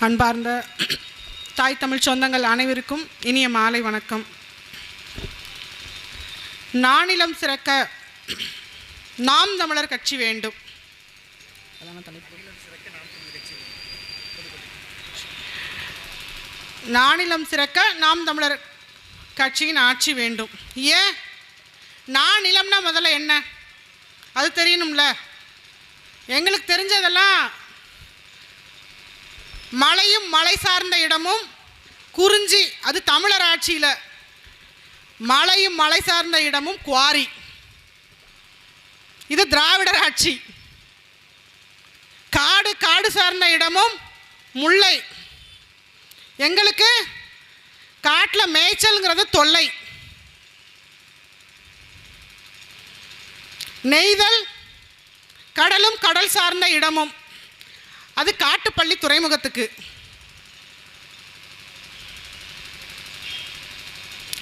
அன்பார்ந்த தாய் தமிழ் சொந்தங்கள் அனைவருக்கும் இனிய மாலை வணக்கம். நானிலம் சிறக்க நாம் தமிழர் கட்சி வேண்டும். நானிலம் சிறக்க நாம் தமிழர் கட்சியின் ஆட்சி வேண்டும். ஏன் நானிலம்னா முதல்ல என்ன அது தெரியணும்ல. எங்களுக்கு தெரிஞ்சதெல்லாம் மலையும் மலை சார்ந்த இடமும் குறிஞ்சி, அது தமிழர் ஆட்சியில். மலையும் மலை சார்ந்த இடமும் குவாரி, இது திராவிடர் ஆட்சி. காடு காடு சார்ந்த இடமும் முல்லை. எங்களுக்கு காட்டில் மேய்ச்சல்ங்கிறது தொல்லை. நெய்தல் கடலும் கடல் சார்ந்த இடமும், அது காட்டுப்பள்ளி துறைமுகத்துக்கு.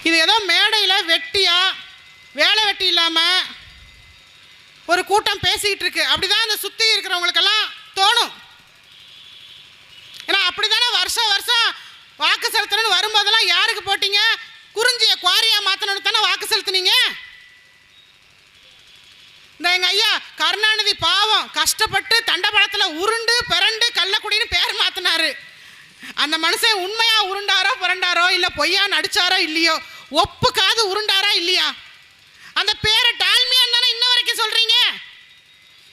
இது ஏதோ மேடையில் வெட்டியா வேலை வெட்டி இல்லாமல் ஒரு கூட்டம் பேசிக்கிட்டு இருக்கு அப்படிதான் அந்த சுற்றி இருக்கிறவங்களுக்கெல்லாம் தோணும். ஏன்னா அப்படி தானே வருஷம் வருஷம் வாக்கு செலுத்தணும்னு வரும்போதெல்லாம் யாருக்கு போட்டீங்க? குறிஞ்சியை குவாரியாக மாற்றணும்னு தானே வாக்கு செலுத்துனீங்க. இந்த எங்கள் ஐயா கருணாநிதி பாவம் கஷ்டப்பட்டு தண்டபலத்தில் உருண்டு பிறண்டு கள்ளக்குடின்னு பேர் மாற்றினாரு. அந்த மனுஷன் உண்மையாக உருண்டாரோ புரண்டாரோ இல்லை பொய்யா நடிச்சாரோ இல்லையோ, ஒப்புக்காது உருண்டாரா இல்லையா? அந்த பேரை டால்மியான்னு தானே இன்ன வரைக்கும் சொல்கிறீங்க.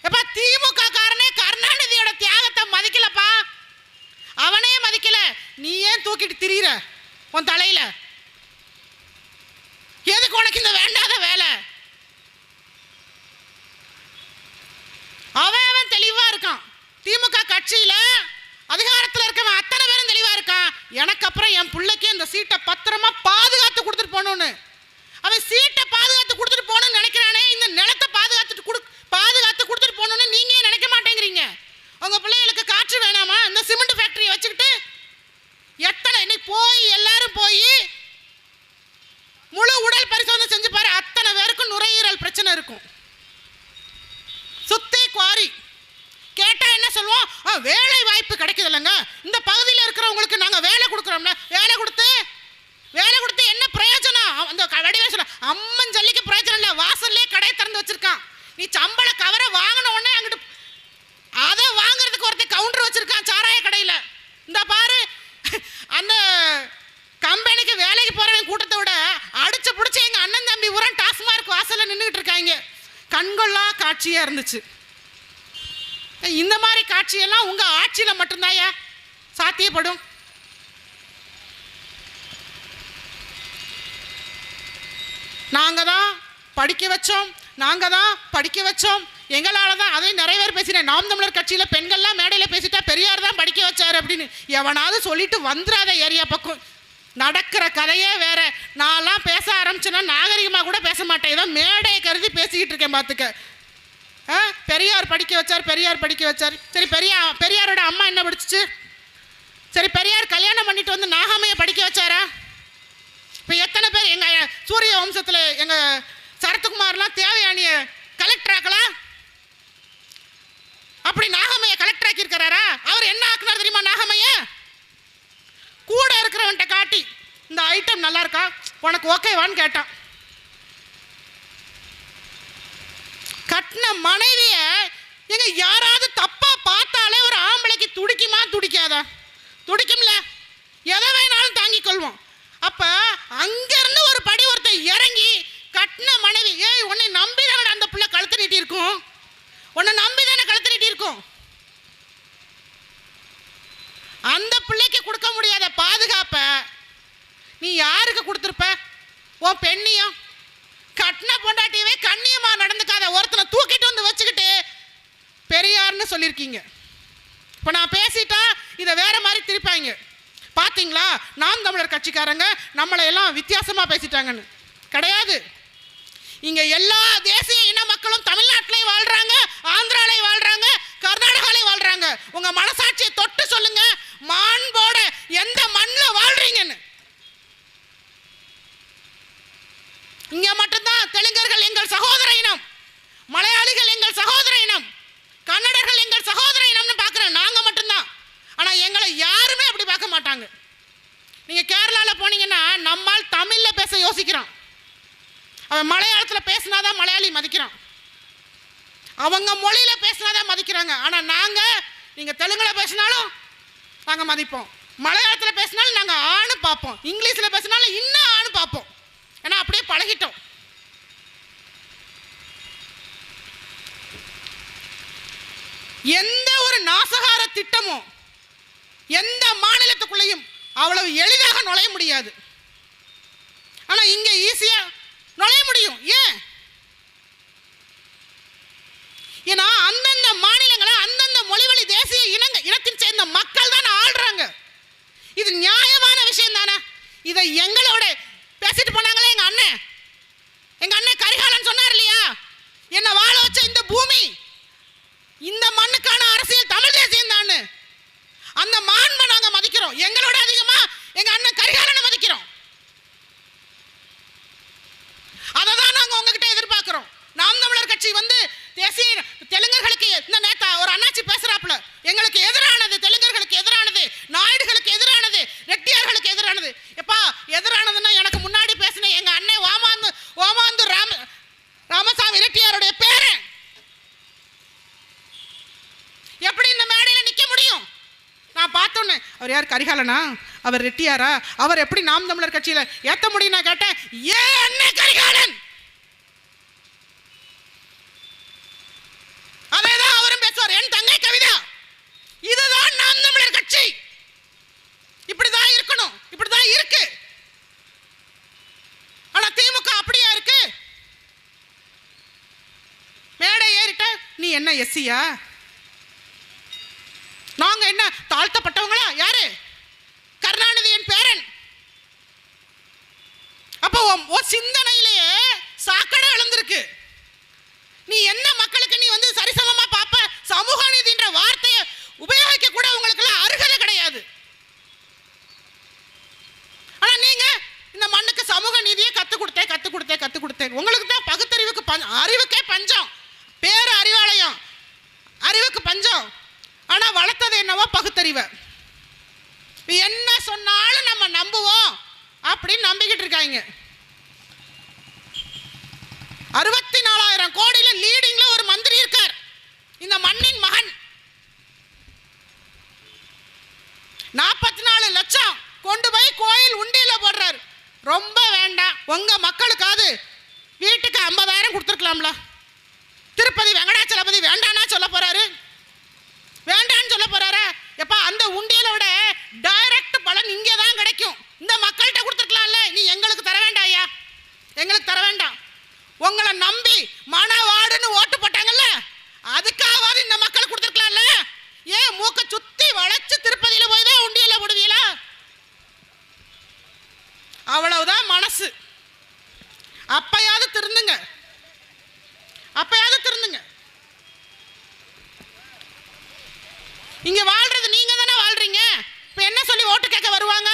எப்பா திமுக காரனே கருணாநிதியோட தியாகத்தை மதிக்கலப்பா. அவனே மதிக்கல, நீ ஏன் தூக்கிட்டு திரியிற உன் தலையில்? எதுக்கு உனக்கு இந்த வேண்டாத வேலை? அவன் தெளிவா இருக்கான். திமுக கட்சியில அதிகாரத்தில் இருக்கவன் அத்தனை பேரும் தெளிவா இருக்கான். எனக்கு அப்புறம் என் பிள்ளைக்கு இந்த சீட்டை பத்திரமா பாதுகாத்து கொடுத்துட்டு போகணும்னு. அவன் சீட்டை பாதுகாத்து கொடுத்துட்டு போகணும்னு நினைக்கிறானே, இந்த நிலத்தை பாதுகாத்து கொடுத்துட்டு போகணும்னு நீங்க நினைக்க மாட்டேங்கிறீங்க. உங்க பிள்ளைகளுக்கு காற்று வேணாமா? இந்த சிமெண்ட் ஃபேக்டரியை வச்சுக்கிட்டு எத்தனை இன்னைக்கு போய் எல்லாரும் போய் முழு உடல் பரிசோதனை செஞ்சு பாரு, அத்தனை பேருக்கும் நுரையீரல் பிரச்சனை இருக்கும். சுத்தே குவாரி. கேட்டா என்ன சொல்லுவோம்? வேலை வாய்ப்பு கிடைக்குது இல்லைங்க, இந்த பகுதியில் இருக்கிறவங்களுக்கு நாங்கள் வேலை கொடுக்குறோம்னா. வேலை கொடுத்து என்ன பிரயோஜனம்? அந்த வடிவே சொல்ல அம்மன் ஜல்லிக்கு பிரயோஜனம் இல்லை. வாசல்லே கடையை திறந்து வச்சிருக்கான். நீ சம்பள கவரை வாங்கின உடனே அங்கிட்டு அதை வாங்குறதுக்கு ஒருத்தர் கவுண்டர் வச்சிருக்கான் சாராய கடையில். இந்த பாரு, அந்த கம்பெனிக்கு வேலைக்கு போறவங்க கூட்டத்தை விட அடிச்சு பிடிச்சி எங்க அண்ணன் தம்பி உரம் டாஸ்மார்க் வாசல்ல நின்றுகிட்டு இருக்காங்க. கண்கொள்ளா காட்சியா இருந்துச்சு. இந்த மாதிரி காட்சியெல்லாம் உங்க ஆட்சியில மட்டும்தாயா சாத்தியப்படும். நாங்க தான் படிக்க வச்சோம், எங்களால தான். அதையும் நிறைய பேர் பேசினேன். நாம் தமிழர் கட்சியில பெண்கள்லாம் மேடையில பேசிட்டா பெரியார் தான் படிக்க வச்சாரு அப்படின்னு எவனாவது சொல்லிட்டு வந்துடாத ஏரியா பக்கம். நடக்கிற கதையே வேற. நான்லாம் பேச ஆரம்பிச்சேன்னா நாகரிகமாக கூட பேச மாட்டேன். ஏதோ மேடையை கருதி பேசிக்கிட்டு இருக்கேன் பார்த்துக்க. பெரியார் படிக்க வச்சார். சரி, பெரியாரோட அம்மா என்ன படிச்சிச்சு? சரி, பெரியார் கல்யாணம் பண்ணிட்டு வந்து நாகாமையை படிக்க வச்சாரா? இப்போ எத்தனை பேர் எங்கள் சூரிய வம்சத்தில் எங்கள் சரத்குமார்லாம் தேவயானிய கலெக்டர் ஆக்கலாம்? அப்படி நாகமையை கலெக்டர் ஆக்கி இருக்கிறாரா? அவர் என்ன ஆக்குனார் தெரியுமா? நாகமையை கூட இருக்கிறவன்ட்ட காட்டி, இந்த ஐட்டம் நல்லா இருக்கா, உனக்கு ஓகேவான்னு கேட்டான். கட்டின மனைவிய எங்க யாராவது தப்பா பார்த்தாலே ஒரு ஆம்பளைக்கு துடிக்குமா துடிக்காதா? துடிக்கும்ல. எதை வேணாலும் தாங்கிக் கொள்வோம். அப்ப அங்கிருந்து ஒரு படி ஒருத்தர் இறங்கி கட்டின மனைவி, ஏய் உன்னை நம்பிதானே அந்த பிள்ளை கழுத்து நீட்டி இருக்கும், உன்னை நம்பிதானே கழுத்து நீட்டி இருக்கும். அந்த பிள்ளைக்கு கொடுக்க முடியாத பாதுகாப்ப நீ யாருக்கு கொடுத்துருப்ப? உன் பெண்ணியம். கட்டின பொண்டாட்டியவே கண்ணியமா நடந்துக்காத ஒருத்தனை தூக்கிட்டு வந்து வச்சுக்கிட்டு பெரியார்னு சொல்லியிருக்கீங்க. இப்போ நான் பேசிட்டா இதை வேற மாதிரி திருப்பாங்க. பார்த்தீங்களா, நாம் தமிழர் கட்சிக்காரங்க நம்மளை எல்லாம் வித்தியாசமா பேசிட்டாங்கன்னு. கிடையாது. இங்க எல்லா தேசிய இன மக்களும் தமிழ்நாட்டிலையும் வாழ்றாங்க, ஆந்திராலையும் வாழ்றாங்க, கர்நாடகாலையும் வாழ்றாங்க. உங்க மனசாட்சியை தொட்டு சொல்லுங்க, மாண்போட எந்த மண்ணில் வாழ்றீங்கன்னு. இங்க மட்டும்தான் தெலுங்கர்கள் எங்கள் சகோதர இனம், மலையாளிகள் எங்கள் சகோதர இனம், கன்னடர்கள் எங்கள் சகோதர இனம்னு பார்க்குறோம். நாங்கள் மட்டும்தான். ஆனால் எங்களை யாருமே பேசுகிறாங்க. நீங்கள் கேரளாவில் போனீங்கன்னா நம்மால் தமிழில் பேச யோசிக்கிறான். அவன் மலையாளத்தில் பேசினாதான் மலையாளி மதிக்கிறான், அவங்க மொழியில் பேசினாதான் மதிக்கிறாங்க. ஆனால் நாங்கள் நீங்கள் தெலுங்கில் பேசினாலும் நாங்கள் மதிப்போம், மலையாளத்தில் பேசினாலும் நாங்கள் ஆணு பார்ப்போம், இங்கிலீஷில் பேசினாலும் இன்னும் ஆணு பார்ப்போம். ஏன்னா அப்படியே பழகிட்டோம். எந்த ஒரு நாசகார திட்டமும் எந்த மாநிலத்துக்குள்ளேயும் அவ்வளவு எளிதாக நுழைய முடியாது. ஆனா இங்க ஈஸியா நுழைய முடியும். ஏன்னா அந்தந்த மாநிலங்களை அந்தந்த மொழிவழி தேசிய இனத்தின் சேர்ந்த மக்கள் தான் ஆள்றாங்க. இது நியாயமான விஷயம் தானே? இதை எங்களோட பேசிட்டு போனாங்களே எங்க அண்ணன் கரிகாலன் சொன்னார் இல்லையா, என்ன வாழ வச்ச இந்த பூமி இந்த மண்ணுக்கான அரசியல் தமிழ் தேசியம் தான். அந்த மாண்பை நாங்க மதிக்கிறோம். எங்களோட அதிகமா எங்க அண்ணன் கரிகாலனை மதிக்கிறோம். அதை தான் நாங்க உங்ககிட்ட எதிர்பார்க்கிறோம். நாம் தமிழர் கட்சி தேசிய தெலுங்கர்களுக்கு இந்த நேத்தா ஒரு அண்ணாச்சி பேசுறாப்புல, எங்களுக்கு எதிரானது, தெலுங்கர்களுக்கு எதிரானது, நாயுடுகளுக்கு எதிரானது, ரெட்டியார்களுக்கு எதிரானது. எப்பா எதிரானதுன்னா எனக்கு முன்னாடி பேசின எங்க அண்ணன் ஓமாந்து ராமசாமி ரெட்டியாருடைய பேரன் எப்படி இந்த மேடையில் நிற்க முடியும்? நான் பார்த்தோன்னே அவர் யார், கரிகாலனா, அவர் ரெட்டியாரா, அவர் எப்படி நாம் தமிழர் கட்சியில் ஏற்ற முடியும்? நான் கேட்டேன், ஏன் அண்ணன் கரிகாலன்? அதேதான் அவரும் பேசுவார், என் தங்கை கவிதா. இதுதான் நாம் தமிழர் கட்சி. இப்படிதான் இருக்கணும், இப்படிதான் இருக்கு. ஆனா திமுக அப்படியா இருக்கு? மேடை ஏறிட்ட நீ என்ன எஸ்சியா, நாங்க என்ன தாழ்த்தப்பட்டவங்களா? யாரு? கருணாநிதியின் பேரன். அப்போ சிந்தனையிலேயே சாக்கடை இழந்திருக்கு. நீ என்ன மக்களுக்கு நீ சரிசமமா பாப்ப? சமூக நீதின்ற வார்த்தையை உபயோகிக்க கூட உங்களுக்கு அருகதை கிடையாது. ஆனா நீங்க இந்த மண்ணுக்கு சமூக நீதியை கத்து கொடுத்தேன். உங்களுக்கு தான் பகுத்தறிவுக்கு அறிவுக்கே பஞ்சம், பேரு அறிவாலயம், அறிவுக்கு பஞ்சம். ஆனா வளர்த்தது என்னவோ பகுத்தறிவை. என்ன சொன்னாலும் நம்ம நம்புவோம் அப்படின்னு நம்பிக்கிட்டு இருக்காங்க. 64,000 கோடியில லீடிங்ல ஒரு மந்திரி இருக்கார், இந்த மண்ணின் மகன். 44 லட்சம் கொண்டு போய் கோயில் உண்டியில போடுறாரு. ரொம்ப வேண்டாம், உங்க மக்களுக்காவது வீட்டுக்கு 50,000 கொடுத்துருக்கலாம்ல. திருப்பதி வெங்கடாச்சலபதி வேண்டானா சொல்ல போறாரு, வேண்டான்னு சொல்ல போறாரு. எப்பா அந்த உண்டியலோட டைரக்ட் பலன் இங்கே தான் கிடைக்கும். இந்த மக்கள்கிட்ட கொடுத்துருக்கலாம்ல, நீ எங்களுக்கு தர வேண்டாம் ஐயா, எங்களுக்கு தர வேண்டாம். உங்களை நம்பி மனவாடுன்னு ஓட்டு போட்டாங்கல்ல, அதுக்காவது இந்த மக்கள் கொடுத்துருக்கலாம்ல. ஏன் மூக்க சுத்தி வளைச்சு திருப்பதியில போய் தான் உண்டியல போடுவீங்களா? அவ்வளவுதான் மனசு. அப்பயாவது திருந்துங்க, அப்பயாவது திருந்துங்க. இங்க வாழ்றது நீங்க தானே வாழ்றீங்க. இப்ப என்ன சொல்லி ஓட்டு கேட்க வருவாங்க?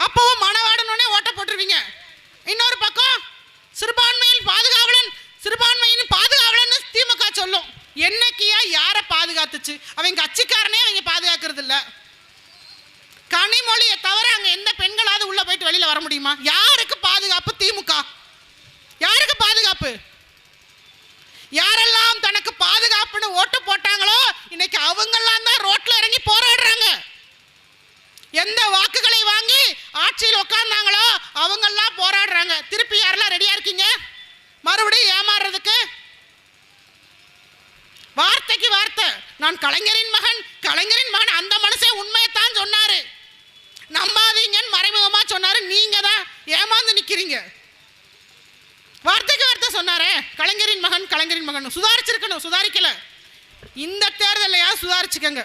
அப்பவும் மனவாடனே ஓட்ட போட்டுருவீங்க. இன்னொரு பக்கம் சிறுபான்மையின் பாதுகாவலன் திமுக சொல்லும். என்னைக்கியா யாரை பாதுகாத்துச்சு? அவங்க கட்சிக்காரனே அவங்க பாதுகாக்கிறது இல்ல. கனிமொழியை தவிர அங்க எந்த பெண்களாவது உள்ள போயிட்டு வெளியில வர முடியுமா? யாருக்கு பாதுகாப்பு? திமுக. யாருக்கு பாதுகாப்பு? யாரெல்லாம் தனக்கு பாதுகாப்புன்னு ஓட்டு போட்டாங்களோ இன்னைக்கு அவங்கெல்லாம் தான் ரோட்ல இறங்கி போராடுறாங்க. எந்த வாக்குகளை வாங்கி ஆட்சியில் உட்கார்ந்தாங்களோ அவங்கெல்லாம் போராடுறாங்க. திருப்பி யாரெல்லாம் ரெடியா இருக்கீங்க மறுபடியும் ஏமாறுறதுக்கு? வார்த்தைக்கு வார்த்தை, நான் கலைஞரின் மகன் அந்த மனுஷன் உண்மையைத்தான் சொன்னாரு, நம்பாதீங்கன்னு மறைமுகமா சொன்னாரு. நீங்க தான் ஏமாந்து நிக்கிறீங்க. வார்த்தைக்கு வார்த்தை சொன்னாரே, கலைஞரின் மகன். சுதாரிச்சிருக்கணும், சுதாரிக்கல. இந்த தேர்தலையா சுதாரிச்சுக்கங்க.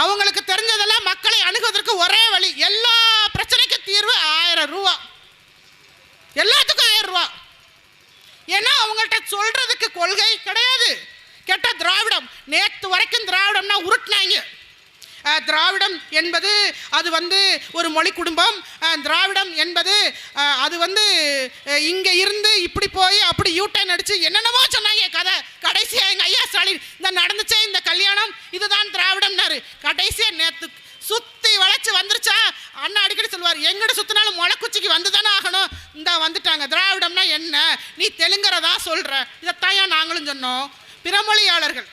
அவங்களுக்கு தெரிஞ்சதெல்லாம் மக்களை அணுகுவதற்கு ஒரே வழி, எல்லா பிரச்சனைக்கும் தீர்வு 1000 ரூபா, எல்லாத்துக்கும் 1000 ரூபா. ஏன்னா அவங்கள்ட்ட சொல்றதுக்கு கொள்கை கிடையாது. கேட்ட திராவிடம், நேற்று வரைக்கும் திராவிடம்னா உருட்டினாங்க. திராவிடம் என்பது அது ஒரு மொழி குடும்பம், திராவிடம் என்பது அது இங்கே இருந்து இப்படி போய் அப்படி யூட்டர்ன் அடிச்சு என்னென்னமோ சொன்னாங்க கதை. கடைசியாக எங்கள் ஐயா ஸ்டாலின் இந்த நடந்துச்சே இந்த கல்யாணம் இதுதான் திராவிடம்னாரு. கடைசியாக நேற்று சுற்றி சொல்வார், எங்கட சுத்தினாலும் முளைக்குச்சிக்கு வந்து தானே ஆகணும். இந்த வந்துட்டாங்க. திராவிடம்னா என்ன, நீ தெலுங்கரதா சொல்ற. இதைத்தான் நாங்களும் சொன்னோம். பிறமொழியாளர்கள்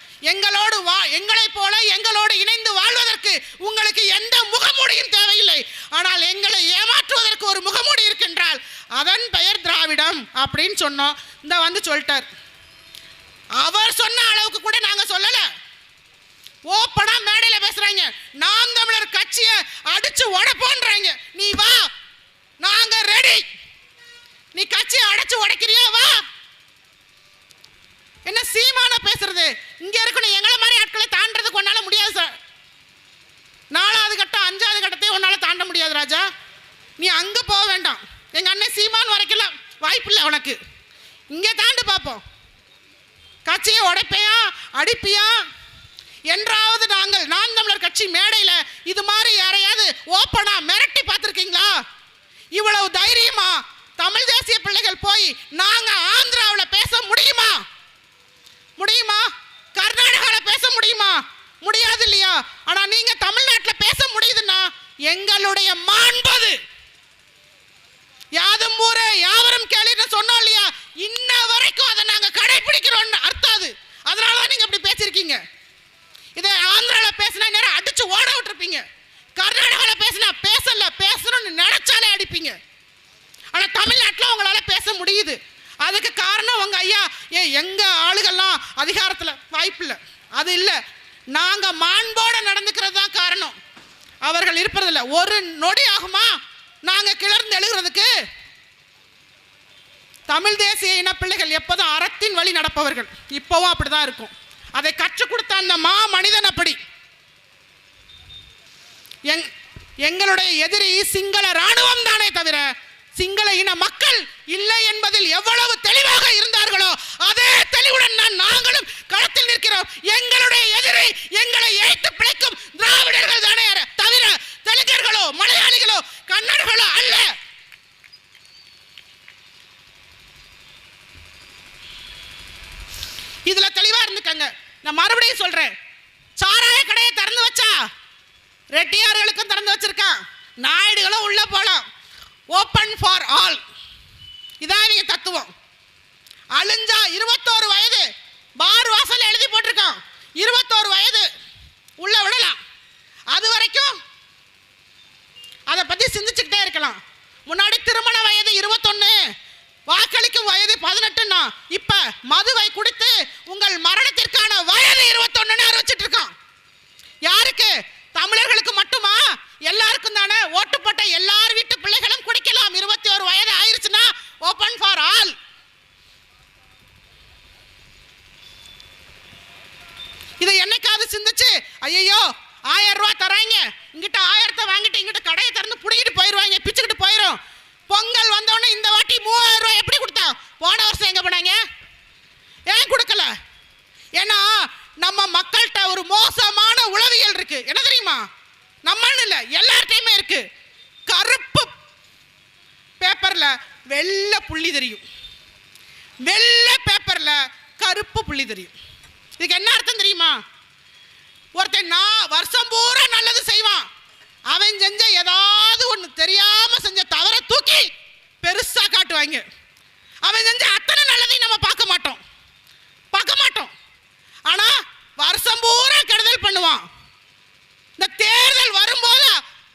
எங்களைப் போல எங்களோடு இணைந்து வாழ்வதற்கு உங்களுக்கு எந்த முகமூடியும் தேவையில்லை. ஆனால் எங்களை ஏமாற்றுவதற்கு ஒரு முகமூடி இருக்கின்றால் அதன் பெயர் திராவிடம் அப்படின்னு சொன்னோம். இந்த வந்து சொல்லிட்டார். அவர் சொன்ன அளவுக்கு கூட நாங்க சொல்லல. ஓப்பனா மேடையில பேசுறாங்க, நாம் தமிழர் கட்சியை அடிச்சு உடைப்போன்றாங்க. நீ வா, நாங்க ரெடி. நீ கட்சியை அடைச்சு உடைக்கிறியா, வா. என்ன சீமான பேசுறது? இங்க இருக்கணும். எங்களை மாதிரி ஆட்களை தாண்டறதுக்கு ஒன்னால முடியாது சார். 4வது கட்டம் 5வது கட்டத்தையும் ஒன்னால தாண்ட முடியாது ராஜா. நீ அங்க போக வேண்டாம். எங்க அண்ணன் சீமான் வரைக்கலாம் வாய்ப்பு இல்லை உனக்கு. இங்கே தாண்டு பார்ப்போம். கட்சியை உடைப்பையா அடிப்பியா என்றாவது நாம் தமிழர் கட்சி மேடையில இது மாதிரி யாரையாவது ஓப்பனா மிரட்டி பார்த்துருக்கீங்களா? இவ்வளவு தைரியமா தமிழ் தேசிய பிள்ளைகள் போய் நாங்க ஆந்திராவில் பேச முடியுமா? கர்நாடகாவில் பேச முடியுமா? முடியாது இல்லையா? ஆனா நீங்க தமிழ்நாட்டில் பேச முடியுதுன்னா எங்களுடைய மாண்பது. யாதும் ஊரே யாவரும் கேளுன்னு சொன்னோம் இல்லையா? இன்ன வரைக்கும் அதை நாங்க கடைபிடிக்கிறோம்னு அர்த்தாது. அதனாலதான் நீங்க அப்படி பேசிருக்கீங்க. இதை ஆந்திராவில் பேசினா நேரம் அடிச்சு ஓட விட்டுருப்பீங்க. கர்நாடகாவில் பேசினா பேசணும்னு நினைச்சாலே அடிப்பீங்க. ஆனா தமிழ்நாட்டில் உங்களால பேச முடியுது. அதுக்கு காரணம் உங்க ஐயா. எங்க ஆளுகள்லாம் அதிகாரத்தில் வாய்ப்பில்லை, அது இல்லை. நாங்க மாண்போட நடந்துக்கிறது தான் காரணம். அவர்கள் இருப்பதில்லை. ஒரு நொடி ஆகுமா நாங்க கிளர்ந்து எழுகிறதுக்கு? தமிழ் தேசிய இன பிள்ளைகள் எப்போதும் அறத்தின் வழி நடப்பவர்கள். இப்பவும் அப்படிதான் இருக்கும். அதை கற்றுக் கொடுத்த அந்த மனிதன் அப்படி. எங்களுடைய எதிரி சிங்கள ராணுவம் தானே தவிர சிங்கள இன மக்கள் இல்லை என்பதில் எவ்வளவு தெளிவாக இருந்தார்களோ அதே தெளிவுடன் நாங்களும் களத்தில் நிற்கிறோம். எங்களுடைய எதிரி எங்களை ஏய்த்து பிழைக்கும் திராவிடர்கள் தானே தவிர தெலுங்கர்களோ மலையாளிகளோ கன்னடர்களோ அல்ல. இதுல தெளிவா இருந்துக்கங்க. நான் மறுபடியும் சொல்றேன், சாராய கடையை திறந்து வச்சா ரெட்டியார்களுக்கும் திறந்து வச்சிருக்கான், நாயுடுகளும் உள்ள போலாம். Open for all. இதான் நீங்க தத்துவம். அழிஞ்சா 21 வயது பார் வாசல் எழுதி போட்டிருக்கான். 21 வயது உள்ள விடலாம். அது வரைக்கும் அதை பத்தி சிந்திச்சுக்கிட்டே இருக்கலாம். முன்னாடி திருமண வயது 21, வாக்களிக்கும் வயது 18ன்னா இப்ப மதுவை குடித்து உங்கள் மரணத்திற்கான வயது 21 அறிவிச்சிட்டு இருக்கான். யாருக்கு? தமிழர்களுக்கு மட்டுமா? எல்லாருக்கும் தானே. ஓட்டு போட்ட எல்லார் வீட்டு பிள்ளைகளும் குடிக்கலாம். 21 வயது ஆயிருச்சுன்னா ஓபன் ஃபார் ஆல். இதை என்னைக்காவது சிந்திச்சு ஐயோ 1000 ரூபாய் தராங்க, இங்கிட்ட 1000 வாங்கிட்டு இங்கிட்ட கடையை திறந்து புடிக்கிட்டு போயிடுவாங்க, பிச்சுக்கிட்டு போயிடும். பொங்கல் வந்தோடனே இந்த வாட்டி 3000 ரூபாய் எப்படி கொடுத்தா? போன வருஷம் எங்க போனாங்க? ஏன் கொடுக்கல? ஏன்னா நம்ம மக்கள்கிட்ட ஒரு மோசமான உளவியல் இருக்கு. என்ன தெரியுமா? நம்மன்னு இல்லை, எல்லார்ட்டையுமே இருக்கு. கருப்பு பேப்பர்ல வெள்ளை புள்ளி தெரியும், வெள்ளை பேப்பர்ல கருப்பு புள்ளி தெரியும். இதுக்கு என்ன அர்த்தம் தெரியுமா? ஒருத்தன் வருஷம் பூரா நல்லது செய்வான், அவன் செஞ்ச ஏதாவது ஒன்று தெரியாம செஞ்ச தவற தூக்கி பெருசா காட்டுவாங்க. அவன் செஞ்ச அத்தனை நல்லதையும் நம்ம பார்க்க மாட்டோம். ஆனா வருஷம் பூரா கெடுதல் பண்ணுவான். இந்த தேர்தல் வரும்போது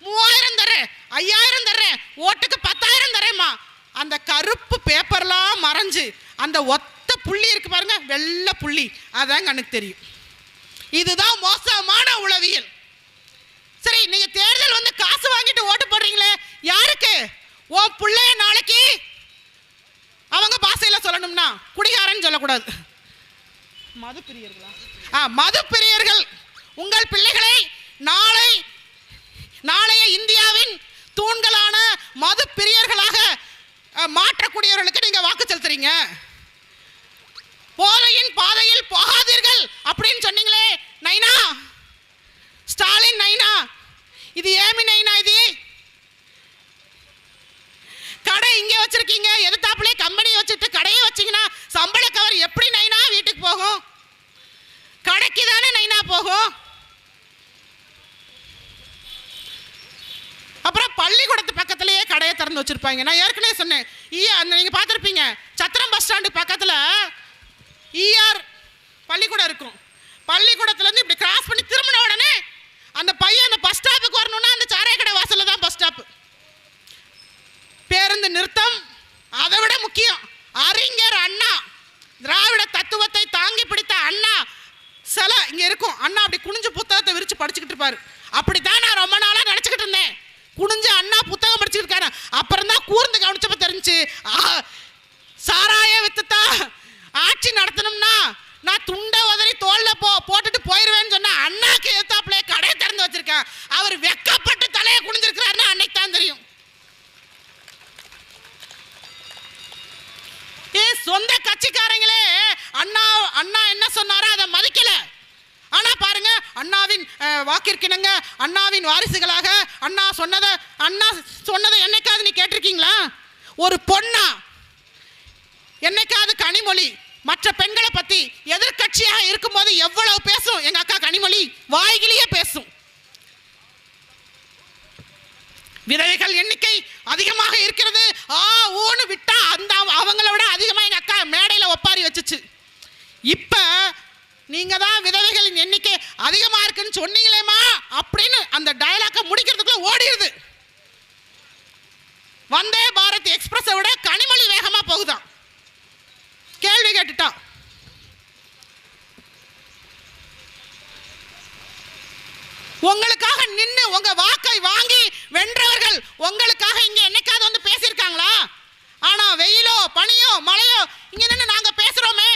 3000 தரேன், 5000 தரேன், ஓட்டுக்கு 10000 தரேம்மா. அந்த கருப்பு பேப்பர்லாம் மறைஞ்சு அந்த ஒத்த புள்ளி இருக்கு பாருங்க, வெள்ளை புள்ளி, அதான் கண்ணுக்கு தெரியும். இதுதான் மோசமான உளவியல். சரி, நீங்க தேர்தல் வந்து காசு வாங்கிட்டு ஓட்டு போடுறீங்களே, யாருக்கு? ஓ பிள்ளைய நாளைக்கு அவங்க பாசையில சொல்லணும்னா குடிகாரன்னு சொல்லக்கூடாது. மதுப்பிரியர்கள் உங்கள் பிள்ளைகளை நாளைய இந்தியாவின் தூண்களான மது பிரியர்களாக மாற்றக்கூடியவர்களுக்கு நீங்க வாக்கு செலுத்துறீங்க. போதையின் பாதையில் போகாதீர்கள் அப்படின்னு சொன்னீங்களே நைனா, ஸ்டாலின் நைனா, இது ஏமி நைனா? இது கடை இங்கே வச்சிருக்கீங்க, எதிர்த்தாப்புலே கம்பெனி வச்சுட்டு கடையை வச்சீங்கன்னா சம்பள கவர் எப்படி நைனா வீட்டுக்கு போகும்? கடைக்கு தானே நைனா போகும். அப்புறம் பள்ளிக்கூடத்து பக்கத்துல திறந்து வச்சுருப்பாங்க. நான் ஏற்கனவே சொன்னேன், அந்த நீங்கள் பார்த்துருப்பீங்க, சத்திரம் பஸ் ஸ்டாண்டு பக்கத்தில் ஈஆர் பள்ளிக்கூடம் இருக்கும். பள்ளிக்கூடத்துலேருந்து இப்படி கிராஸ் பண்ணி திரும்பின உடனே அந்த பையன் அந்த பஸ் ஸ்டாப்புக்கு வரணும்னா அந்த சாராய கடை வாசலில் தான் பஸ் ஸ்டாப்பு. பேருந்து நிறுத்தம். அதை விட முக்கியம், அறிஞர் அண்ணா, திராவிட தத்துவத்தை தாங்கி பிடித்த அண்ணா சிலை இங்கே இருக்கும். அண்ணா அப்படி குனிஞ்சு புத்தகத்தை விரிச்சு படிச்சுக்கிட்டு இருப்பாரு. அப்படித்தான் நான் ரொம்ப நாளாக நினச்சிக்கிட்டு இருந்தேன், குனிஞ்சு அண்ணா புத்தகம் படிச்சுக்கிட்டு இருக்காரு. அப்புறம் தான் கூர்ந்து கவனிச்சப்ப தெரிஞ்சு, சாராய வித்துத்தா ஆட்சி நடத்தணும்னா நான் துண்டை உதறி தோல்ல போட்டுட்டு போயிடுவேன்னு சொன்னா அண்ணாக்கு எதிர்த்தாப்புல கடையை திறந்து வச்சிருக்கேன். அவர் வெக்கப்பட்டு தலையை குனிஞ்சிருக்கிறாருன்னா அன்னைக்கு தான் தெரியும். சொந்த கட்சிக்காரங்களே அண்ணா அண்ணா என்ன சொன்னாரோ அதை மதிக்கல. ஆனா பாருங்க, அண்ணாவின் வாக்கிற்கிணங்க அண்ணாவின் வாரிசுகளாக அண்ணா சொன்னதை என்னைக்காவது நீ கேட்டிருக்கீங்களா? ஒரு பொண்ணா என்னைக்காவது கனிமொழி மற்ற பெண்களை பத்தி எதிர்கட்சியாக இருக்கும்போது எவ்வளவு பேசும்? எங்க அக்கா கனிமொழி வாய்கிலேயே பேசும். விதவைகள் எண்ணிக்கை அதிகமாக இருக்கிறது, ஊன்னு விட்டா அந்த அவங்கள விட அதிகமாக எங்க அக்கா மேடையில் ஒப்பாரி வச்சுச்சு. இப்ப நீங்க தான் விதவைகளின் எண்ணிக்கை அதிகமா இருக்குன்னு சொன்னீங்களேமா அப்படின்னு அந்த டயலாக முடிக்கிறதுக்குள்ள ஓடிடுது. வந்தே பாரத் எக்ஸ்பிரஸை விட கனிமொழி வேகமா போகுதான். கேள்வி கேட்டுட்டா. உங்களுக்காக நின்று உங்க வாக்கை வாங்கி வென்றவர்கள் உங்களுக்காக இங்க என்னைக்காவது வந்து பேசியிருக்காங்களா? ஆனா வெயிலோ பனியோ மழையோ இங்க நின்று நாங்க பேசுறோமே,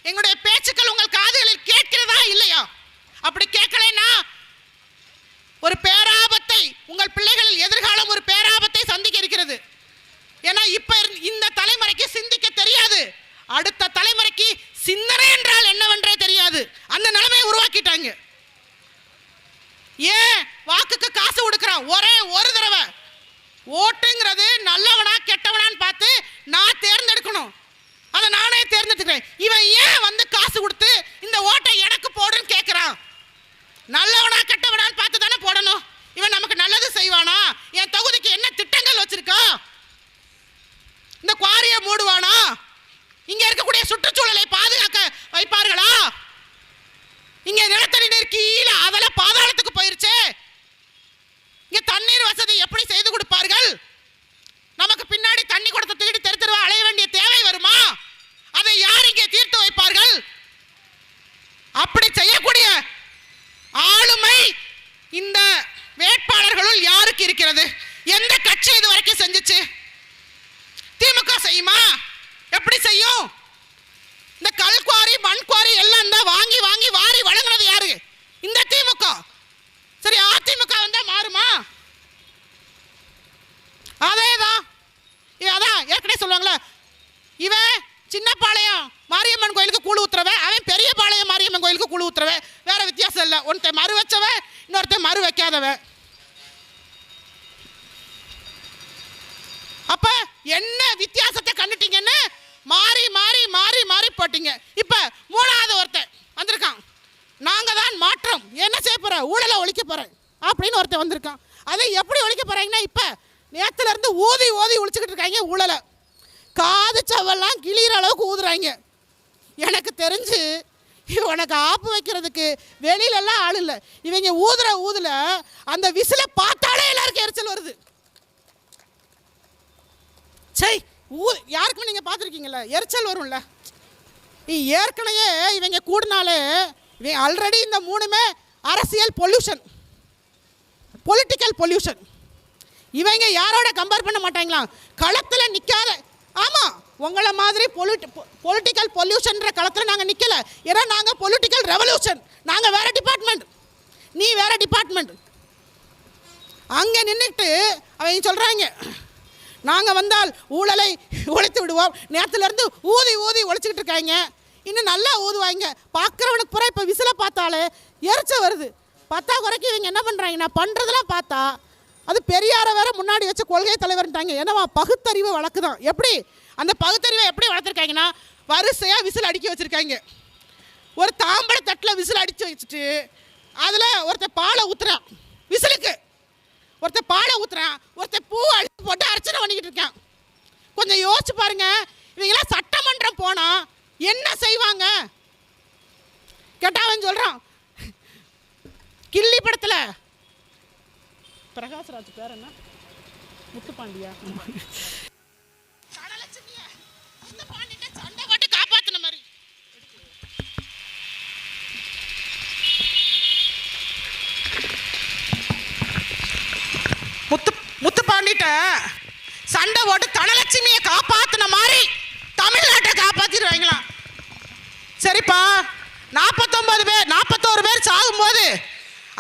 எங்களுடைய பேச்சுக்கள் உங்கள் காதுகளில் கேட்கிறதா இல்லையா? அப்படி கேட்கலைன்னா ஒரு பேராபத்தை, உங்கள் பிள்ளைகளில் எதிர்காலம் ஒரு பேராபத்தை சந்திக்க இருக்கிறது. ஏன்னா இப்ப இந்த தலைமுறைக்கு சிந்திக்க தெரியாது, அடுத்த தலைமுறைக்கு சிந்தனை என்றால் என்னவென்றே தெரியாது. அந்த நிலைமையை உருவாக்கிட்டாங்க. ஏன் வாக்குக்கு காசு கொடுக்குறான்? ஒரே ஒரு தடவை ஓட்டுங்கிறது நல்லவனா கெட்டவனான்னு பார்த்து நான் தேர்ந்தெடுக்கணும். அதை நானே தேர்ந்தெடுக்கிறேன். இவன் ஏன் வந்து காசு கொடுத்து இந்த ஓட்டை எனக்கு போடுன்னு கேட்குறான்? நல்லவனா கெட்டவனான்னு பார்த்து தானே போடணும். இவன் நமக்கு நல்லது செய்வானா? என் தொகுதிக்கு என்ன திட்டங்கள் வச்சிருக்கா? இந்த குவாரியை மூடுவானா? இங்க இருக்கக்கூடிய சுற்றுச்சூழலை பாதுகாக்க வைப்பார்களா? இங்க நிலத்தடி நீர் கீழே அதெல்லாம் பாதாளத்துக்கு போயிருச்சு. இங்க தண்ணீர் வசதி எப்படி செய்து கொடுப்பார்கள்? நமக்கு பின்னாடி தண்ணி கொடுத்த தூக்கிட்டு தெரு தெருவா அலைய வேண்டிய தேவை வருமா? அதை யார் இங்கே தீர்த்து வைப்பார்கள்? அப்படி செய்யக்கூடிய ஆளுமை இந்த வேட்பாளர்களுள் யாருக்கு இருக்கிறது? எந்த கட்சி இது வரைக்கும் செஞ்சுச்சு? திமுக செய்யுமா? எப்படி செய்யும்? இந்த கல்குவாரி மண்குவாரி எல்லாம் தான் வாங்கி வாங்கி வாரி வழங்குனது யாரு? இந்த திமுக. சரி, அதிமுக வந்தா மாறுமா? அதேதான். அதான் ஏற்கனவே சொல்லுவாங்களே, இவன் சின்னப்பாளையம் மாரியம்மன் கோயிலுக்கு கூழு ஊத்துறவன், அவன் பெரிய பாளையம் மாரியம்மன் கோயிலுக்கு கூழு ஊத்துறவன். வேற வித்தியாசம் இல்லை. ஒருத்தன் மறு வச்சவன், இன்னொருத்தன் மறு வைக்காதவன். அப்ப என்ன வித்தியாசத்தை கண்டுட்டீங்கன்னு மாறி மாறி மாறி மாறி போட்டீங்க. இப்ப மூணாவது ஒருத்தன் வந்திருக்கான், நாங்க தான் மாற்றம், என்ன செய்ய போற, ஊழலை ஒழிக்க போறேன் அப்படின்னு ஒருத்தன் வந்திருக்கான். அதை எப்படி ஒழிக்க போறாங்கன்னா, இப்ப நேத்துல இருந்து ஊதி ஊதி ஒழிச்சுக்கிட்டு இருக்காங்க ஊழலை. காது சவெல்லாம் கிளியிற அளவுக்கு ஊதுறாங்க. எனக்கு தெரிஞ்சு உனக்கு ஆப்பு வைக்கிறதுக்கு வெளியிலலாம் ஆள் இல்லை. இவங்க ஊதுற ஊதுல அந்த விசில பார்த்தாலே எல்லாருக்கும் எரிச்சல் வருது. சரி, யாருக்குமே நீங்கள் பார்த்துருக்கீங்களா? எரிச்சல் வரும்ல. ஏற்கனவே இவங்க கூடினாலே இவங்க ஆல்ரெடி இந்த மூணுமே அரசியல் பொல்யூஷன், பொலிட்டிக்கல் பொல்யூஷன். இவங்க யாரோட கம்பேர் பண்ண மாட்டாங்களா? களத்தில் நிற்காத. ஆமாம், உங்களை மாதிரி பொலிட்டிக்கல் பொல்யூஷன்ற களத்தில் நாங்கள் நிற்கலை. ஏன்னா நாங்கள் பொலிட்டிக்கல் ரெவல்யூஷன். நாங்கள் வேறு டிபார்ட்மெண்ட், நீ வேறு டிபார்ட்மெண்ட். அங்கே நின்றுட்டு அவங்க சொல்கிறாங்க, நாங்கள் வந்தால் ஊழலை ஒழித்து விடுவோம். நேரத்துலேருந்து ஊதி ஊதி ஒழிச்சிக்கிட்டு இருக்காங்க. இன்னும் நல்லா ஊதுவாங்க. பார்க்குறவனுக்கு பூரா இப்போ விசில பார்த்தாலே எரிச்ச வருது. பத்தா குறைக்கு இவங்க என்ன பண்ணுறாங்க, நான் பண்ணுறதெல்லாம் பார்த்தா அது பெரியாரை வேற முன்னாடி வச்சு கொள்கை தலைவர்ன்ட்டாங்க. என்னவா பகுத்தறிவு வழக்கு தான். எப்படி அந்த பகுத்தறிவை எப்படி வளர்த்துருக்காங்கன்னா, வரிசையாக விசில் அடிக்க வச்சுருக்காங்க. ஒரு தாம்பழ தட்டில் விசில் அடித்து வச்சுட்டு அதில் ஒருத்தர் பாலை ஊற்றுறான் விசிலுக்கு, ஒருத்தர் பாலை ஊற்றுறான், ஒருத்தர் பூ அடித்து போட்டு அர்ச்சனை பண்ணிக்கிட்டு இருக்கான். கொஞ்சம் யோசிச்சு பாருங்க, இவங்கெல்லாம் சட்டமன்றம் போனா என்ன செய்வாங்க கேட்டா அவன் சொல்றான், கில்லி படத்துல பிரகாஷ்ராஜ் பேர் என்ன, முத்துப்பாண்டியா, சண்டை போட்டு காப்பாத்தின மாதிரி. முத்துப்பாண்டிட்ட சண்டை போட்டு தனலட்சுமியை காப்பாத்தின மாதிரி தமிழ்நாட்டை காப்பாத்திடுவாங்களாம். சரிப்பா, 41 பேர் சாகும்போது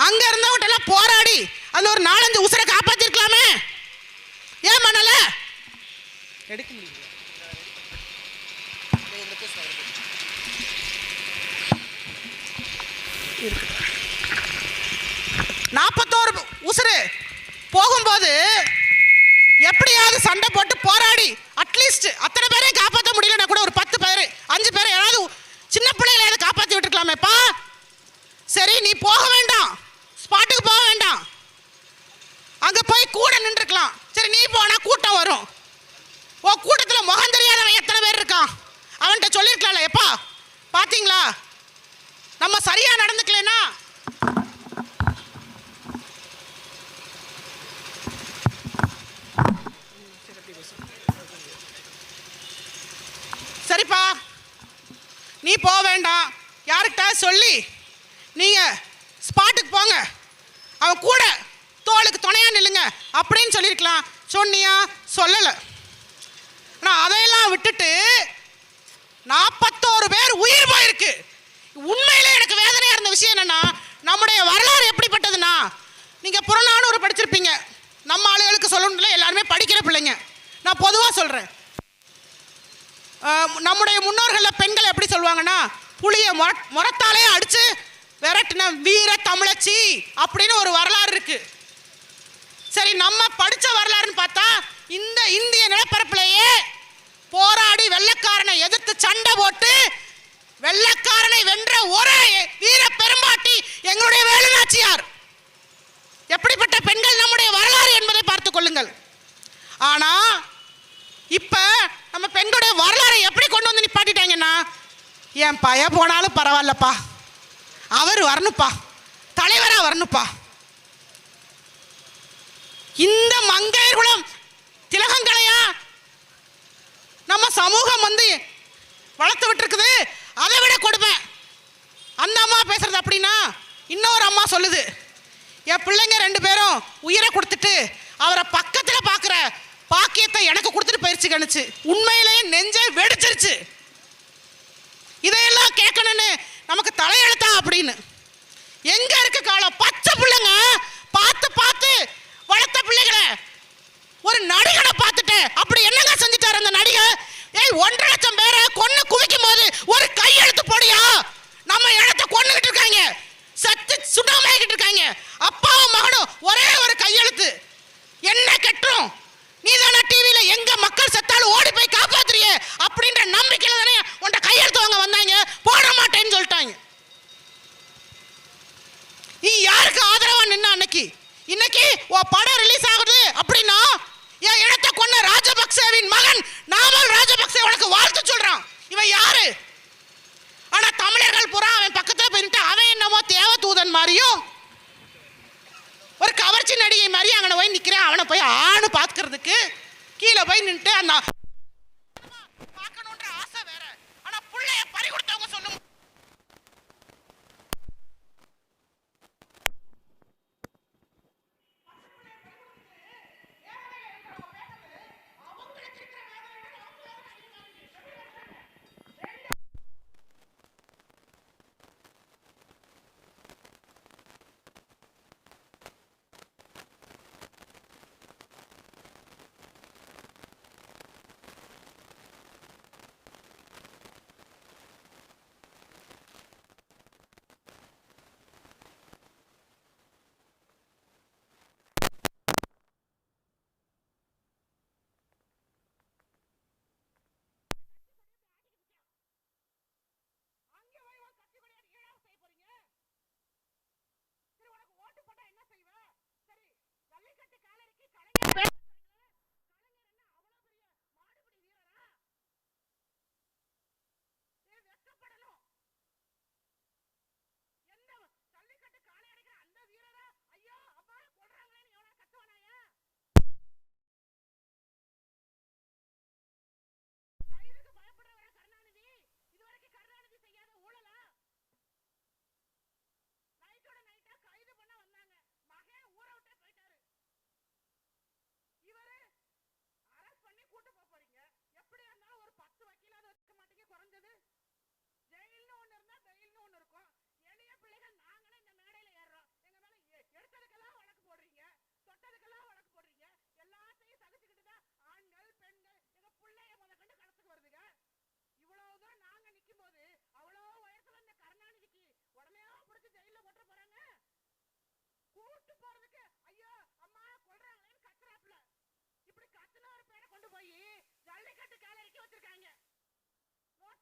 அங்க இருந்தவங்க எல்லாம் போராடி அதுல ஒரு 4-5 உசுரை காப்பாத்திருக்கலாமே, ஏன் பண்ணல? எடுக்க முடியல. 41 உசுறு போகும்போது எப்படியாவது சண்டை போட்டு போராடி அட்லீஸ்ட் அத்தனை பேரையும் காப்பாற்ற முடியலன்னா கூட ஒரு 10 பேர் 5 பேர் யாராவது சின்ன பிள்ளைகளை காப்பாற்றி விட்டுருக்கலாமேப்பா. சரி, நீ போக வேண்டாம், ஸ்பாட்டுக்கு போக வேண்டாம், அங்க போய் கூட நின்றுக்கலாம். சரி, நீ போனா கூட்டம் வரும். ஓ, கூட்டத்தில் முகம் தெரியாதவன் எத்தனை பேர் இருக்கான், அவன்கிட்ட சொல்லியிருக்கலாம்ல, எப்பா பாத்தீங்களா நம்ம சரியா நடந்துக்கலன்னா சரிப்பா நீ போக வேண்டாம், யாருக்கிட்ட சொல்லி நீங்க ஸ்பாட்டுக்கு போங்க, அவன் கூட தோளுக்கு துணையா நில்லுங்க அப்படின்னு சொல்லியிருக்கலாம். சொன்னியா? சொல்லலை. ஆனால் அதையெல்லாம் விட்டுட்டு 41 பேர் உயிர் போயிருக்கு. உண்மையிலே எனக்கு வேதனையா இருந்த விஷயம் என்னன்னா, நம்முடைய வரலாறு எப்படிப்பட்டதுன்னா, நீங்க புறநானூறு படிச்சிருப்பீங்க. நம்ம ஆளுகளுக்கு சொல்லணும்ல, எல்லாருமே படிக்கிற பிள்ளைங்க, நான் பொதுவாக சொல்றேன். நம்முடைய முன்னோர்கள் பெண்கள் எப்படி சொல்லுவாங்கன்னா, புளிய முறத்தாலே அடிச்சு விரட்டின வீர தமிழச்சி அப்படின்னு ஒரு வரலாறு இருக்கு. சரி, நம்ம படிச்ச வரலாறுன்னு பார்த்தா இந்த இந்திய நிலப்பரப்பிலேயே போராடி வெள்ளைக்காரனை எதிர்த்து சண்டை போட்டு வெள்ளைக்காரனை வென்ற ஒரே வீர பெரும்பாட்டி எங்களுடைய வேலுநாச்சியார். எப்படிப்பட்ட பெண்கள் நம்முடைய வரலாறு என்பதை பார்த்துக் கொள்ளுங்கள். ஆனா இப்ப நம்ம பெண்களுடைய வரலாறை எப்படி கொண்டு வந்து நிப்பாட்டிட்டாங்கன்னா, என் பய போனாலும் பரவாயில்லப்பா, அவர் வரணுப்பா, தலைவரா வரணுப்பா. இந்த மங்கையர்களும் திலகங்களையா நம்ம சமூகம் வந்து வளர்த்து விட்டுருக்குது. அதை விட கொடுப்பேன் அந்த அம்மா பேசுறது. அப்படின்னா இன்னொரு அம்மா சொல்லுது, என் பிள்ளைங்க 2 பேரும் உயிரை கொடுத்துட்டு அவரை பக்கத்தில் பார்க்குற பாக்கியத்தை எனக்கு கொடுத்துட்டு போயிருச்சு கணிச்சு. உண்மையிலேயே நெஞ்சே வெடிச்சிருச்சு. இதையெல்லாம் கேட்கணும்னு நமக்கு தலையெழுத்தா அப்படின்னு எங்க இருக்கு காலம்? பச்சை பிள்ளைங்க பார்த்து பார்த்து வளர்த்த பிள்ளைகளை ஒரு நடிகனை பார்த்துட்டு அப்படி என்னங்க செஞ்சுட்டாரு அந்த நடிகை? 1.5 லட்சம் பேரை கொன்னு குவிக்கும் போது ஒரு கையெழுத்து போடியா? நம்ம இடத்தை கொன்னுகிட்டு இருக்காங்க, சத்து சுடாமாகிட்டு இருக்காங்க. அப்பாவும் மகனும் ஒரே ஒரு கையெழுத்து என்ன கெட்டுரும்? நீ தானே டிவியில எங்க மக்கள் செத்தாலும் ஓடி போய் காப்பாத்துறிய அப்படின்ற நம்பிக்கையில தானே உன்ட கையெழுத்து வாங்க வந்தாங்க. போட மாட்டேன்னு சொல்லிட்டாங்க. நீ யாருக்கு ஆதரவா நின்ன அன்னைக்கு? இன்னைக்கு படம் ரிலீஸ் ஆகுது அப்படின்னா என் இடத்தை கொன்ன ராஜபக்சேவின் மகன் நாமல் ராஜபக்சே உனக்கு வாழ்த்து சொல்றான். இவன் யாரு? ஆனா தமிழர்கள் புறா அவன் பக்கத்துல போயிட்டு அவன் என்னமோ தேவ தூதன் மாதிரியும் ஒரு கவர்ச்சி நடிகை மாதிரி அங்கே போய் நிற்கிறேன். அவனை போய் ஆணு பார்க்கறதுக்கு கீழே போய் நின்றுட்டு அந்த பார்க்கணுன்ற ஆசை வேற. ஆனா பிள்ளைய பறி கொடுத்தவங்க சொல்லும்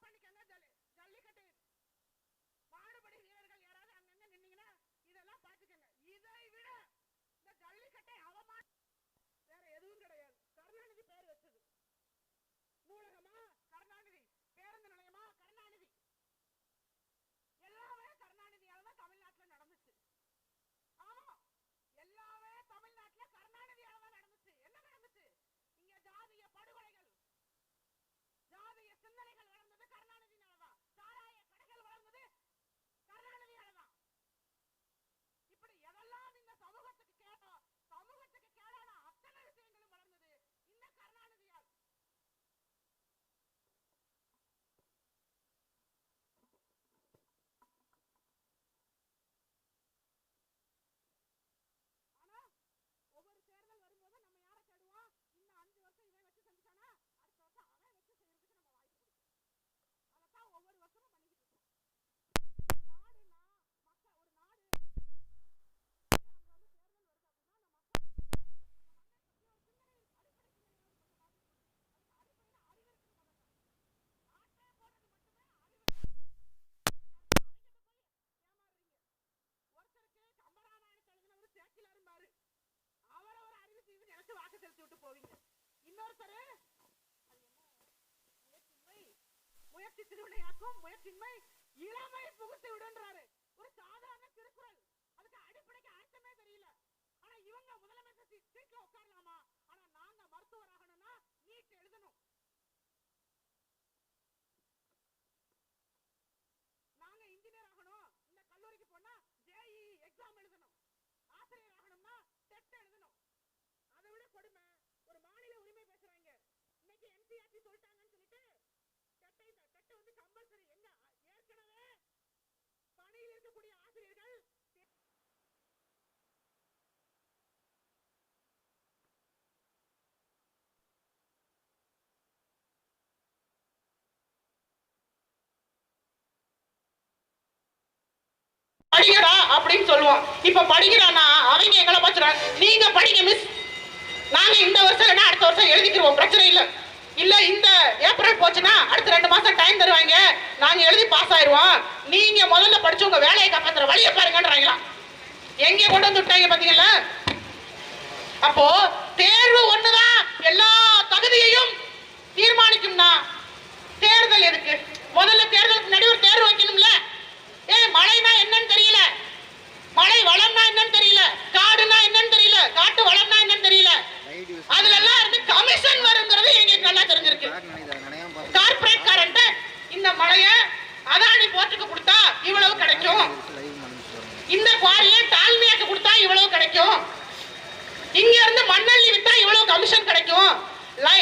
நோட் பண்ணிக்கங்க. ஜல்லிக்கட்டு மாடுபடி வீரர்கள் யாராவது அங்கங்க நின்னீங்கன்னா இதெல்லாம் பாத்துக்கங்க. இதை விட இந்த ஜல்லிக்கட்டை அவமானம் வேற எதுவும் கிடையாது. கருணாநிதி பேர் வச்சது நூலகமா கருணாநிதி, பேருந்து நிலையமா கருணாநிதி, எல்லாமே கருணாநிதியாலதான் தமிழ்நாட்டுல நடந்துச்சு. ஆமா, எல்லாமே தமிழ்நாட்டுல கருணாநிதியாலதான் நடந்துச்சு. என்ன நடந்துச்சு? இங்க ஜாதிய படுகொலைகள், ஜாதிய சிந்தனைகள் வளர்ந்தது கருணாநிதியாலதான். சாராய கடைகள் வளர்ந்தது கருணாநிதியாலதான். இப்படி எதெல்லாம் இந்த சமூகத்துக்கு கேடான அத்தனை விஷயங்களும் வளர்ந்தது இந்த கருணாநிதியால். ஆனா ஒவ்வொரு தேர்தல் வரும்போது நம்ம யாரை தேடுவோம்? இன்னும் 5 வருஷம் இவன் வச்சு செஞ்சுட்டானா அடுத்த வருஷம் அவன் வச்சு செய்யறதுக்கு நம்ம வாய்ப்பு கொடுப்போம். அதைத்தான் ஒவ்வொரு வருஷமும் பண்ணிக்கிட்டு இருக்கோம். நாடுனா மக்கள், ஒரு நாடு அங்க வந்து தேர்தல் வருது அப்படின்னா அந்த மக்கள் பத்தி ஒரு சிந்தனை அடிப்படை சிந்தனையாவது கொஞ்சம் பார்த்துக்கணும். அதுக்கு அடிப்படையில அறிவு இருக்குது. முதல்ல ஆட்டே போடுறது மட்டுமே அறிவு. அவங்கிட்ட போய் ஏமாறுறீங்க. ஒருத்தருக்கு கம்பராமாயணத்தை எழுதினவர் சேக்கிலார் இருந்தாரு. அவரை ஒரு அறிவு தீவு நினைச்சு வாக்கு செலுத்தி விட்டு போவீங்க. இன்னொருத்தரு அது என்ன முயற்சின்மை, முயற்சி திருவினையாக்கும், முயற்சின்மை இளமை புகுத்து விடுன்றாரு. ஒரு சாதாரண திருக்குறள், அதுக்கு அடிப்படைக்கு அர்த்தமே தெரியல. ஆனா இவங்க முதலமைச்சர் சீட்ல உட்காரலாமா? ஆனா நாங்க மருத்துவர் ஆகணும்னா நீட் எழுதணும், நாங்க இன்ஜினியர் ஆகணும், இந்த கல்லூரிக்கு போனா ஜேஇ எக்ஸாம் எழுதணும், ஆசிரியர் ஆகணும்னா டெட் எழுதணும். அதை விட கொடுமை ஒரு மாநில உரிமை பேசுறாங்க. இன்னைக்கு என்சிஆர்டி சொல்லிட்டாங்கன்னு சொல்லிட்டு டெட் வந்து கம்பல்சரி. எங்க ஏற்கனவே பணியில் இருக்கக்கூடிய ஆசிரியர்கள் படிக்கிறா அப்படின்னு சொல்லுவோம். இப்ப படிக்கிறானா அவங்க எங்களை பார்த்துறாங்க, நீங்க படிங்க மிஸ், நாங்க இந்த வருஷம் இல்லைன்னா அடுத்த வருஷம் எழுதிக்கிறோம், பிரச்சனை இல்லை. இல்ல இந்த ஏப்ரல் போச்சுன்னா அடுத்த 2 மாசம் டைம் தருவாங்க, நாங்க எழுதி பாஸ் ஆயிடுவோம், நீங்க முதல்ல படிச்சு உங்க வேலையை காப்பாத்துற வழியை பாருங்கன்றாங்களாம். எங்க கொண்டு வந்து விட்டாங்க பாத்தீங்களா? அப்போ தேர்வு ஒண்ணுதான் எல்லா தகுதியையும் தீர்மானிக்கும்னா தேர்தல் எதுக்கு? முதல்ல தேர்தலுக்கு முன்னாடி ஒரு தேர்வு வைக்கணும்ல. மழைனா என்னன்னு தெரியல, மழை வளம்னா என்னன்னு தெரியல, காடுனா என்னன்னு தெரியல, காட்டு வளம்னா என்னன்னு தெரியல, அதுல எல்லாம் இருந்து கமிஷன் வருங்கிறது எங்களுக்கு நல்லா தெரிஞ்சிருக்கு. கார்பரேட் கரண்ட் இந்த மழைய அதானி போர்ட்டுக்கு கொடுத்தா இவ்வளவு கிடைக்கும், இந்த குவாரியை டால்மியாக்கு கொடுத்தா இவ்வளவு கிடைக்கும், இங்க இருந்து மண்ணள்ளி வித்தா இவ்வளவு கமிஷன் கிடைக்கும்,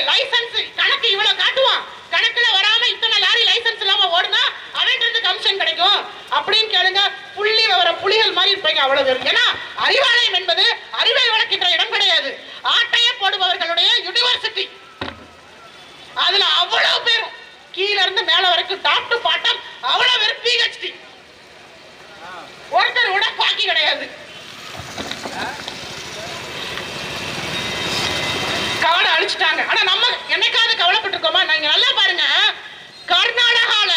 லைசன்ஸ் கணக்கு இவ்வளவு காட்டுவான், கணக்குல வராம இத்தனை லாரி லைசன்ஸ் இல்லாம ஓடுனா அவன்கிட்ட இருந்து கமிஷன் கிடைக்கும் அப்படின்னு கேளுங்க. புள்ளி விவர புலிகள் மாதிரி இருப்பீங்க அவ்வளவு பேர். ஏன்னா அறிவாலயம் என்பது அறிவை வளர்க்கின்ற இடம் கிடையாது, ஆட்டைய போடுபவர்களுடைய யூனிவர்சிட்டி. அதுல அவ்வளவு பேரும் கீழ இருந்து மேல வரைக்கும் டாப் டு பாட்டம் அவ்வளவு பேர் பிஹெச்டி. ஒருத்தர் கூட பாக்கி கிடையாது. காடை அழிச்சிட்டாங்க. ஆனா நம்ம என்னைக்காவது கவலைப்பட்டிருக்கோமா? நீங்க நல்லா பாருங்க, கர்நாடகால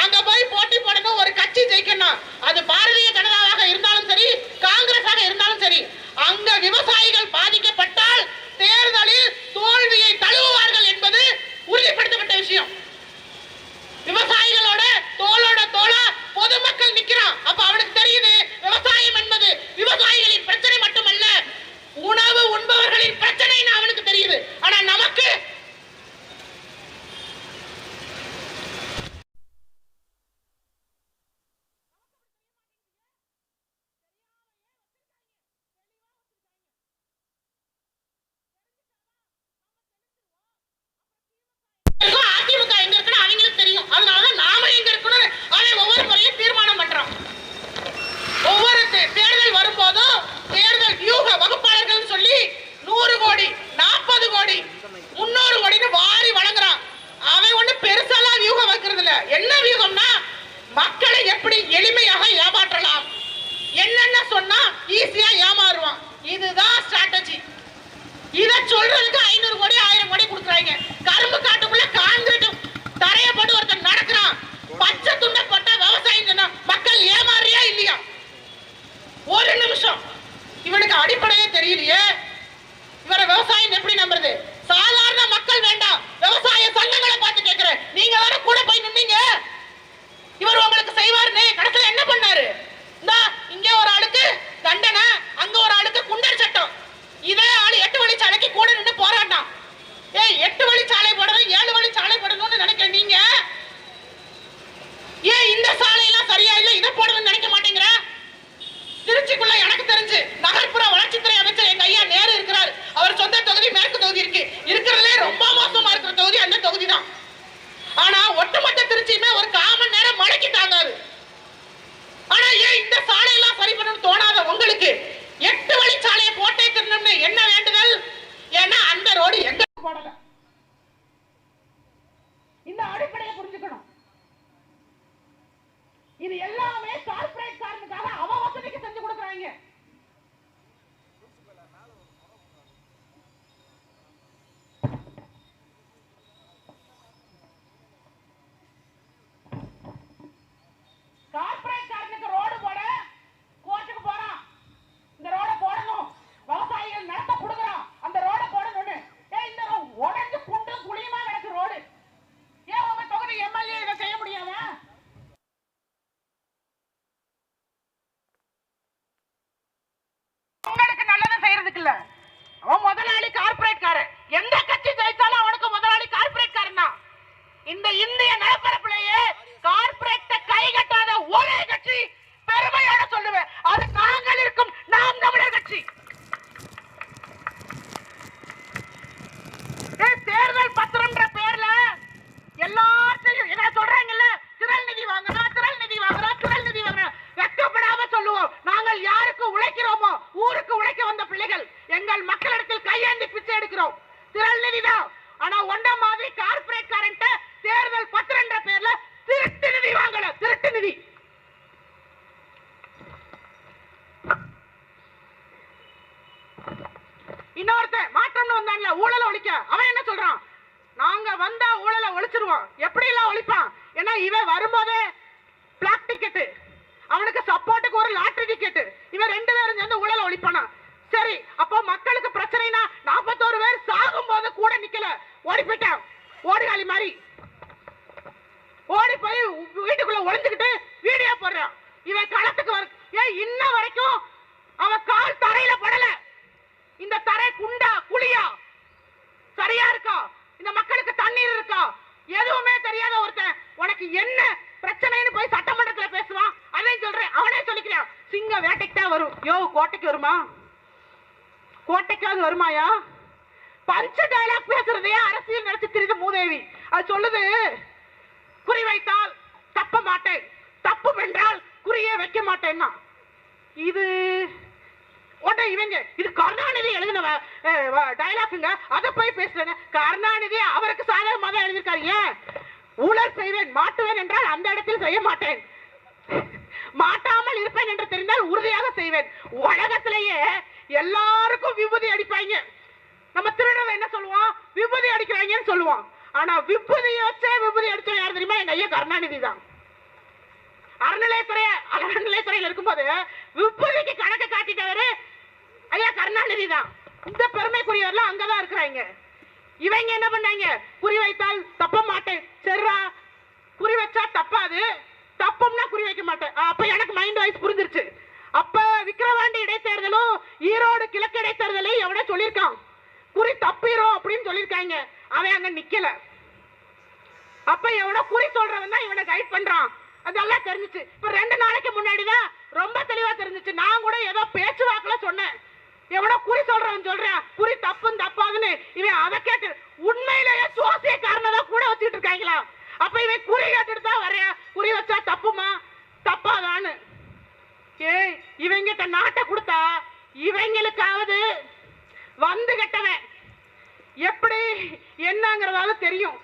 அங்க போய் போட்டி போடணும், ஒரு கட்சி ஜெயிக்கணும், அது பாரதிய ஜனதாவாக இருந்தாலும் சரி காங்கிரஸாக இருந்தாலும் சரி, அங்க விவசாயிகள் பாதிக்கப்பட்டால் தேர்தலில் தோல்வியை தழுவுவார்கள் என்பது உறுதிப்படுத்தப்பட்ட விஷயம். விவசாயிகளோட தோளோட தோளா பொதுமக்கள் நிக்கிறான். அப்ப அவனுக்கு தெரியுது விவசாயம் என்பது விவசாயிகளின் பிரச்சனை மட்டுமல்ல, உணவு உண்பவர்களின் பிரச்சனைன்னு அவனுக்கு தெரியுது. ஆனா நமக்கு அதிமுக எங்க இருக்குன்னு அவங்களுக்கு தெரியும். அதனாலதான் நாம எங்க இருக்கணும் அவன் ஒவ்வொரு முறையும் தீர்மானம் பண்றான். ஒவ்வொரு தேர்தல் வரும்போதும் தேர்தல் வியூக வகுப்பாளர்கள் சொல்லி 100 கோடி 40 கோடி 300 கோடின்னு வாரி வழங்குறான். அவன் ஒண்ணு பெருசாலாம் வியூகம் வைக்கிறது இல்ல. என்ன வியூகம்னா மக்களை எப்படி எளிமையாக ஏமாற்றலாம், என்னென்ன சொன்னா ஈஸியா ஏமாறுவான், இதுதான் ஸ்ட்ராட்டஜி. இத சொல்றதுக்கு 500 கோடி 1000 கோடி கொடுக்குறாங்க. கரும்பு காட்டுக்குள்ள கான்கிரீட் தரைய போட்டு இவருக்கு அடிப்படையே தெரியலையே. இவரை விவசாயம் எப்படி நம்புறது? சாதாரண மக்கள் வேண்டாம், விவசாய சங்கங்களை பார்த்து கேட்கிறேன். நீங்க வேற கூட போய் நின்னீங்க. இவர் உங்களுக்கு செய்வாருன்னு கடைசியில் என்ன பண்ணாரு? இங்க ஒரு ஆளுக்கு தண்டனை, அங்க ஒரு ஆளுக்கு குண்டர் சட்டம். இதே ஆளு 8 வழிச்சாலைக்கு கூட நின்று போராட்டம். 8 வழிச்சாலை போடணும், 7 வழிச்சாலை போடணும்னு நினைக்கிற நீங்க ஏன் இந்த சாலையெல்லாம் சரியா இல்ல இதை போடணும்னு நினைக்க மாட்டேங்கிற? திருச்சிக்குள்ள எனக்கு தெரிஞ்சு நகர்ப்புற வளர்ச்சித்துறை அமைச்சர் எங்க ஐயா நேரு இருக்கிறார். அவர் சொந்த தொகுதி மேற்கு தொகுதி இருக்கு. இருக்கிறதுலே ரொம்ப மோசமா இருக்கிற தொகுதி அந்த தொகுதி தான். ஆனா ஒட்டுமொத்த திருச்சியுமே ஒரு 1/4 மணி நேரம் மழைக்கு தாங்காது. ஆனா ஏன் இந்த சாலையெல்லாம் சரி பண்ணணும்னு தோணாத உங்களுக்கு 8 வழிச்சாலையை போட்டே திரும்பணும்னு என்ன வேண்டுதல்? ஏன்னா அந்த ரோடு எங்க போடல. இந்த அடிப்படையை புரிஞ்சுக்கணும். இது எல்லாமே கார்ப்பரேட் காரனுக்காக அவ வசதிக்கு செஞ்சு கொடுக்குறாங்க. கார்ப்பரேட் காரனுக்கு ரோடு போட கோர்ட்டுக்கு போறான். இந்த ரோட போடணும், விவசாயிகள் நடத்த கொடுக்குறான், அந்த ரோட போடணும்னு. இந்த உடஞ்சு குண்டு குழியுமா கிடக்கு ரோடு. ஏன் உங்க தொகுதி எம்எல்ஏ இதை செய்ய முடியாதா? உங்களுக்கு நல்லது செய்யறதுக்கு இல்ல. அவன் முதலாளி கார்ப்பரேட் காரன். எந்த கட்சி ஜெயிச்சாலும் அவனுக்கு முதலாளி கார்ப்பரேட் காரன் தான். இந்த இந்திய நிலப்பரப்பிலேயே கார்ப்பரேட் கை கட்டாத ஒரே கட்சி பெருமையோட சொல்லுவேன், அது நாங்கள் இருக்கும் நாம் தமிழர் கட்சி. தேர்தல் பத்திரம்ன்ற பேர்ல எல்லாத்தையும் என்ன சொல்றாங்கல்ல, திரள் நிதி வாங்குறோம், திரள் நிதி வாங்குறோம், திரள் நிதி வாங்குறோம். வெட்கப்படாம சொல்லுவோம், நாங்கள் யாருக்கு உழைக்கிறோமோ ஊருக்கு உழைக்க வந்த பிள்ளைகள் எங்கள் மக்களிடத்தில் கையேந்தி பிச்சை எடுக்கிறோம். திரள் நிதி தான். ஆனா ஒன்ன மாதிரி கார்ப்பரேட் காரன்ட்ட தேர்தல் பத்திரம்ன்ற பேர்ல திருட்டு நிதி வாங்கல. திருட்டு நிதி. இன்னொருத்தன் மாற்றம்னு வந்தான்ல ஊழல ஒழிக்க, அவன் என்ன சொல்றான்? நாங்க வந்தா ஊழல ஒழிச்சிருவோம். எப்படி எல்லாம் ஒழிப்பான்? ஏன்னா இவன் வரும்போதே பிளாக் டிக்கெட், அவனுக்கு சப்போர்ட்டுக்கு ஒரு லாட்டரி டிக்கெட், இவன் 2 பேரும் சேர்ந்து ஊழல ஒழிப்பானா? சரி, அப்போ மக்களுக்கு பிரச்சனைனா 41 பேர் சாகும் போது கூட நிக்கல, ஓடி போயிட்டான். ஓடிகாலி மாதிரி ஓடி போய் வீட்டுக்குள்ள ஒளிஞ்சுக்கிட்டு வீடியோ போடுறான். இவன் களத்துக்கு இன்ன வரைக்கும் அவன் கால் தரையில படல. இந்த தரை குண்டா குழியா சரியா இருக்கா? இந்த மக்களுக்கு தண்ணீர் இருக்கா? எதுவுமே தெரியாத ஒருத்தன் உனக்கு என்ன பிரச்சனைன்னு போய் சட்டமன்றத்துல பேசுவான். அதையும் சொல்றேன், அவனே சொல்லிக்கிறான், சிங்க வேட்டைக்கு தான் வரும். யோ கோட்டைக்கு வருமா? கோட்டைக்காவது வருமாயா? பஞ்ச டயலாக் பேசுறதே அரசியல் நடத்தி தெரியுது மூதேவி. அது சொல்லுது, குறி வைத்தால் தப்ப மாட்டேன், தப்பு என்றால் குறியே வைக்க மாட்டேன்னா. இது இவங்க இது கருணாநிதி எழுதின டயலாக்குங்க. அதை போய் பேசுறேங்க. கருணாநிதி அவருக்கு சாதகமாக தான் எழுதியிருக்காரு. ஏன் ஊழல் செய்வேன் மாட்டுவேன் என்றால் அந்த இடத்தில் செய்ய மாட்டேன், மாட்டாமல் இருப்பேன் என்று தெரிந்தால் உறுதியாக செய்வேன். உலகத்திலேயே எல்லாருக்கும் விபூதி அடிப்பாங்க. நம்ம திருடவை என்ன சொல்லுவோம்? விபூதி அடிக்கிறாங்கன்னு சொல்லுவோம். ஆனா விபூதியை வச்சே விபூதி அடிச்ச யார் தெரியுமா? எங்க ஐயா கருணாநிதி தான். அறநிலையத்துறையில் இருக்கும்போது விபூதிக்கு கணக்கு காட்டிட்டவரு ஐயா கருணாநிதி தான். இந்த பெருமைக்குரியவர்லாம் அங்கதான் இருக்கிறாங்க. இவங்க என்ன பண்ணாங்க? குறி வைத்தால் தப்ப மாட்டேன். சரிடா, குறி வச்சா தப்பாது, தப்பம்னா குறி வைக்க மாட்டேன். அப்ப எனக்கு மைண்ட் வாய்ஸ் புரிஞ்சிருச்சு. அப்ப விக்கிரவாண்டி இடைத்தேர்தலும் ஈரோடு கிழக்கு இடைத்தேர்தலையும் எவனோ சொல்லியிருக்கான், குறி தப்பிரும் அப்படின்னு சொல்லியிருக்காங்க. அவன் அங்க நிக்கல. அப்ப எவனோ குறி சொல்றவன் தான் இவனை கைட் பண்றான். அதெல்லாம் தெரிஞ்சிச்சு. இப்ப 2 நாளைக்கு முன்னாடிதான் ரொம்ப தெளிவா தெரிஞ்சிச்சு. நான் கூட ஏதோ பேச்சுவாக்குல சொன்னேன், எவனோ குறி சொல்றவன் சொல்றான் குறி தப்புன்னு தப்பாதுன்னு. இவன் அதை கேட்டு உண்மையிலேயே சோசிய காரணம் கூட வச்சுட்டு இருக்காங்களா? அப்ப இவன் குறி கேட்டுட்டு தான் வர்றேன், குறி வச்சா தப்புமா தப்பாதான்னு. ஏய், இவங்கிட்ட நாட்டை கொடுத்தா இவங்களுக்காவது வந்து கட்டவன் எப்படி என்னங்கிறதால தெரியும்.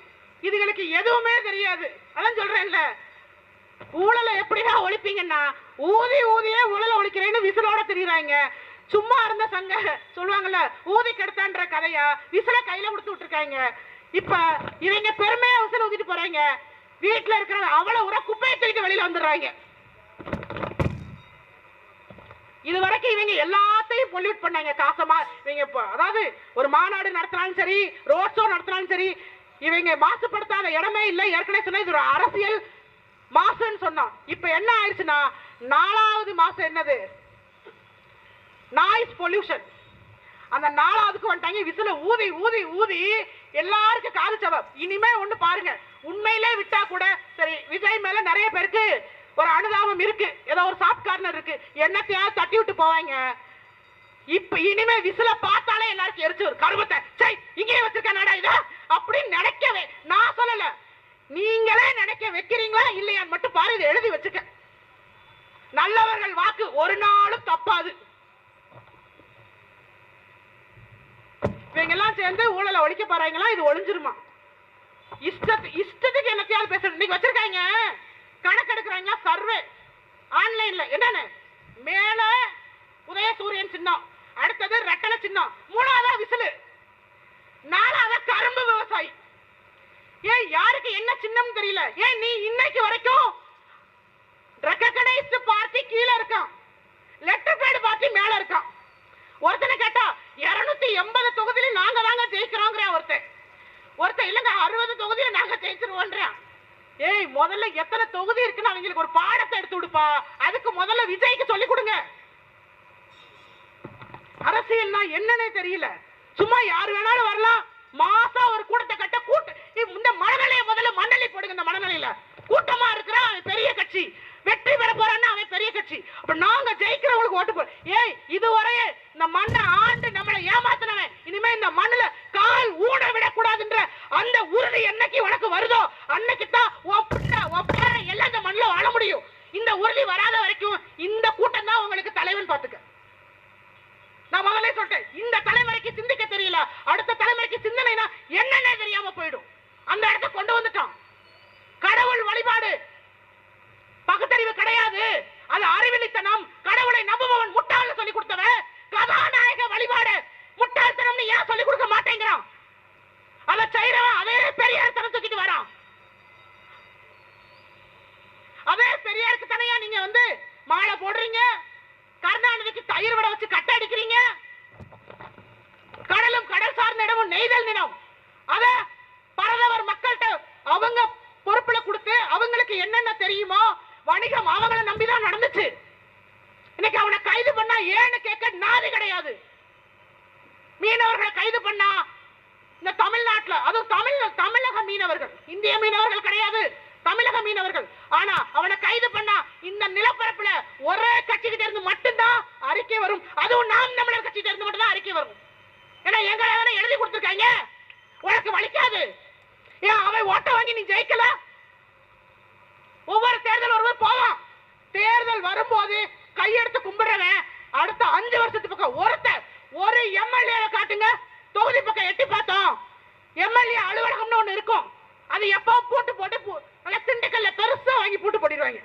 இதுகளுக்கு எதுவுமே தெரியாது. அதான் சொல்றேன்ல, ஊழலை எப்படிதான் ஒழிப்பீங்கன்னா ஊதி ஊதியே ஊழலை ஒழிக்கிறேன்னு விசிலோட தெரியுறாங்க. சும்மா இருந்த சங்க சொல்லுவாங்கல்ல, ஊதி கெடுத்தான்ற கதையா விசில கையில கொடுத்து விட்டுருக்காங்க. இப்ப இவங்க பெருமையா விசில ஊதிட்டு போறாங்க. வீட்டுல இருக்கிற அவ்வளவு உர குப்பையை தூக்கிட்டு வெளியில வந்துடுறாங்க. இது வரைக்கும் இவங்க எல்லாத்தையும் பொல்யூட் பண்ணாங்க காசமா. இவங்க அதாவது ஒரு மாநாடு நடத்தினாலும் சரி, ரோட் ஷோ நடத்தினாலும் சரி, இவங்க மாசுபடுத்தாத இடமே இல்லை. ஏற்கனவே சொன்ன இது ஒரு அரசியல் மாசுன்னு சொன்னோம். இப்ப என்ன ஆயிடுச்சுன்னா 4வது மாசு என்னது, நாய்ஸ் பொல்யூஷன். அந்த 4வதுக்கு வந்துட்டாங்க. விசில ஊதி ஊதி ஊதி எல்லாருக்கும் காது சவம். இனிமே ஒண்ணு பாருங்க, உண்மையிலே விட்டா கூட சரி, விஜய் மேல நிறைய பேருக்கு ஒரு அனுதாபம் இருக்கு, ஏதோ ஒரு சாஃப்ட் கார்னர் இருக்கு, என்னத்தையாவது தட்டி விட்டு போவாங்க. இப்ப இனிமே விசில பார்த்தாலே எல்லாருக்கும் எரிச்சு ஒரு கருவத்தை சரி இங்கே வச்சிருக்கானடா இத அப்படின்னு நினைக்கவே நான் சொல்லல, நீங்களே நினைக்க வைக்கிறீங்களா இல்லையான்னு மட்டும் பாரு. இதை எழுதி வச்சுக்க. நல்லவர்கள் வாக்கு ஒரு நாளும் தப்பாது. இவங்க எல்லாம் சேர்ந்து ஊழலை ஒழிக்க போறாங்களா, இது ஒழிஞ்சிருமா? இஷ்டத்துக்கு என்னத்தையாவது பேச இன்னைக்கு வச்சிருக்காங்க. கணக்கெடுக்கிறாங்களா சர்வே ஆன்லைன்ல. என்னன்னு மேல உதயசூரியன் சின்னம், அடுத்தது ரெட்டல சின்னம், 3வதா விசிலு, 4வதா கரும்பு விவசாயி. ஏன் யாருக்கு என்ன சின்னம் தெரியல? ஏன் நீ இன்னைக்கு வரைக்கும் ரெகக்னைஸ்ட் பார்ட்டி கீழ இருக்கான், லெட்டர் பேட் பார்ட்டி மேல இருக்கான். ஒருத்தனை கேட்டா 280 தொகுதியில நாங்க தாங்க ஜெயிக்கிறோங்கிற ஒருத்தன் இல்லங்க 60 தொகுதியில நாங்க ஜெயிச்சிருவோம்ன்றான். ஏய் முதல்ல எத்தனை தொகுதி இருக்குன்னு அவங்களுக்கு ஒரு பாடத்தை எடுத்து விடுப்பா. அதுக்கு முதல்ல விஜய்க்கு சொல்லி கொடுங்க. அரசியல்னா என்னன்னே தெரியல. சும்மா யார் வேணாலும் வரலாம். மாசா ஒரு கூட்டத்தை கட்ட இந்த மனநிலையை முதல்ல மண்ணலி போடுங்க. இந்த மனநிலையில கூட்டமா இருக்கிற பெரிய கட்சி வெற்றி பெற போறான்னு அவன் பெரிய கட்சி. அப்ப நாங்க ஜெயிக்கிறவங்களுக்கு ஓட்டு போறோம். ஏய் இதுவரையே இந்த மண்ணை ஆண்டு நம்மளை ஏமாத்தினவன் இனிமே இந்த மண்ணுல கால் ஊட விடக்கூடாதுன்ற அந்த உறுதி என்னைக்கு உனக்கு வருதோ அன்னைக்கு தான் எல்லாம் இந்த மண்ணுல வாழ முடியும். இந்த உறுதி வராத வரைக்கும் இந்த கூட்டம் தான் உங்களுக்கு தலைவன் பாத்துக்க. நான் முதல்ல சொல்லிட்டேன், இந்த தலைமுறைக்கு சிந்திக்க தெரியல, அடுத்த தலைமுறைக்கு சிந்தனைனா என்னன்னே தெரியாம போயிடும். அந்த இடத்தை கொண்டு வந்துட்டோம். கடவுள் வழிபாடு பகுத்தறிவு கிடையாது, அது அறிவிலித்தனம். கடவுளை நம்புபவன் முட்டாள் சொல்லி கொடுத்தவன். கதாநாயக வழிபாடு முட்டாள்தனம் ஏன் சொல்லி கொடுக்க மாட்டேங்கிறான்? அதை செய்யறவன் அதே பெரியார் தனம் தூக்கிட்டு வரான். அதே பெரியாருக்கு தனையா நீங்க வந்து மாலை போடுறீங்க, கருணாநிதிக்கு தயிர் வடை வச்சு கட்ட அடிக்கிறீங்க. கடலும் கடல் சார்ந்த இடமும் நெய்தல் நிலம், அத பரதவர் மக்கள்கிட்ட அவங்க பொறுப்புல கொடுத்து அவங்களுக்கு என்னென்ன தெரியுமோ வணிகம் அவங்கள நம்பிதான் நடந்துச்சு. இன்னைக்கு அவனை கைது பண்ணா ஏன்னு கேட்க நாதி கிடையாது. மீனவர்களை கைது பண்ணா இந்த தமிழ்நாட்டில், அதுவும் தமிழக மீனவர்கள், இந்திய மீனவர்கள் கிடையாது, தமிழக மீனவர்கள். ஆனா அவனை கைது பண்ணா இந்த நிலப்பரப்புல ஒரே கட்சிக்கிட்ட இருந்து மட்டும்தான் அறிக்கை வரும். அதுவும் நாம் தமிழர் கட்சியிட்ட இருந்து மட்டும் தான் அறிக்கை வரும். ஏன்னா எங்களை எழுதி கொடுத்திருக்காங்க, உனக்கு வலிக்காது. ஏன் அவன் ஓட்ட வாங்கி நீ ஜெயிக்கல? ஒவ்வொரு தேர்தல் ஒருவர் போவான். தேர்தல் வரும்போது கையெடுத்து கும்பிடுறவன் அடுத்த 5 வருஷத்துக்கு பக்கம் ஒரு எம்எல்ஏ காட்டுங்க. தொகுதி பக்கம் எட்டி பார்த்தோம், எம்எல்ஏ அலுவலகம்னு ஒண்ணு இருக்கும். அது எப்போ பூட்டு போட்டு நல்ல திண்டுக்கல்ல பெருசா வாங்கி பூட்டு போட்டிடுவாங்க.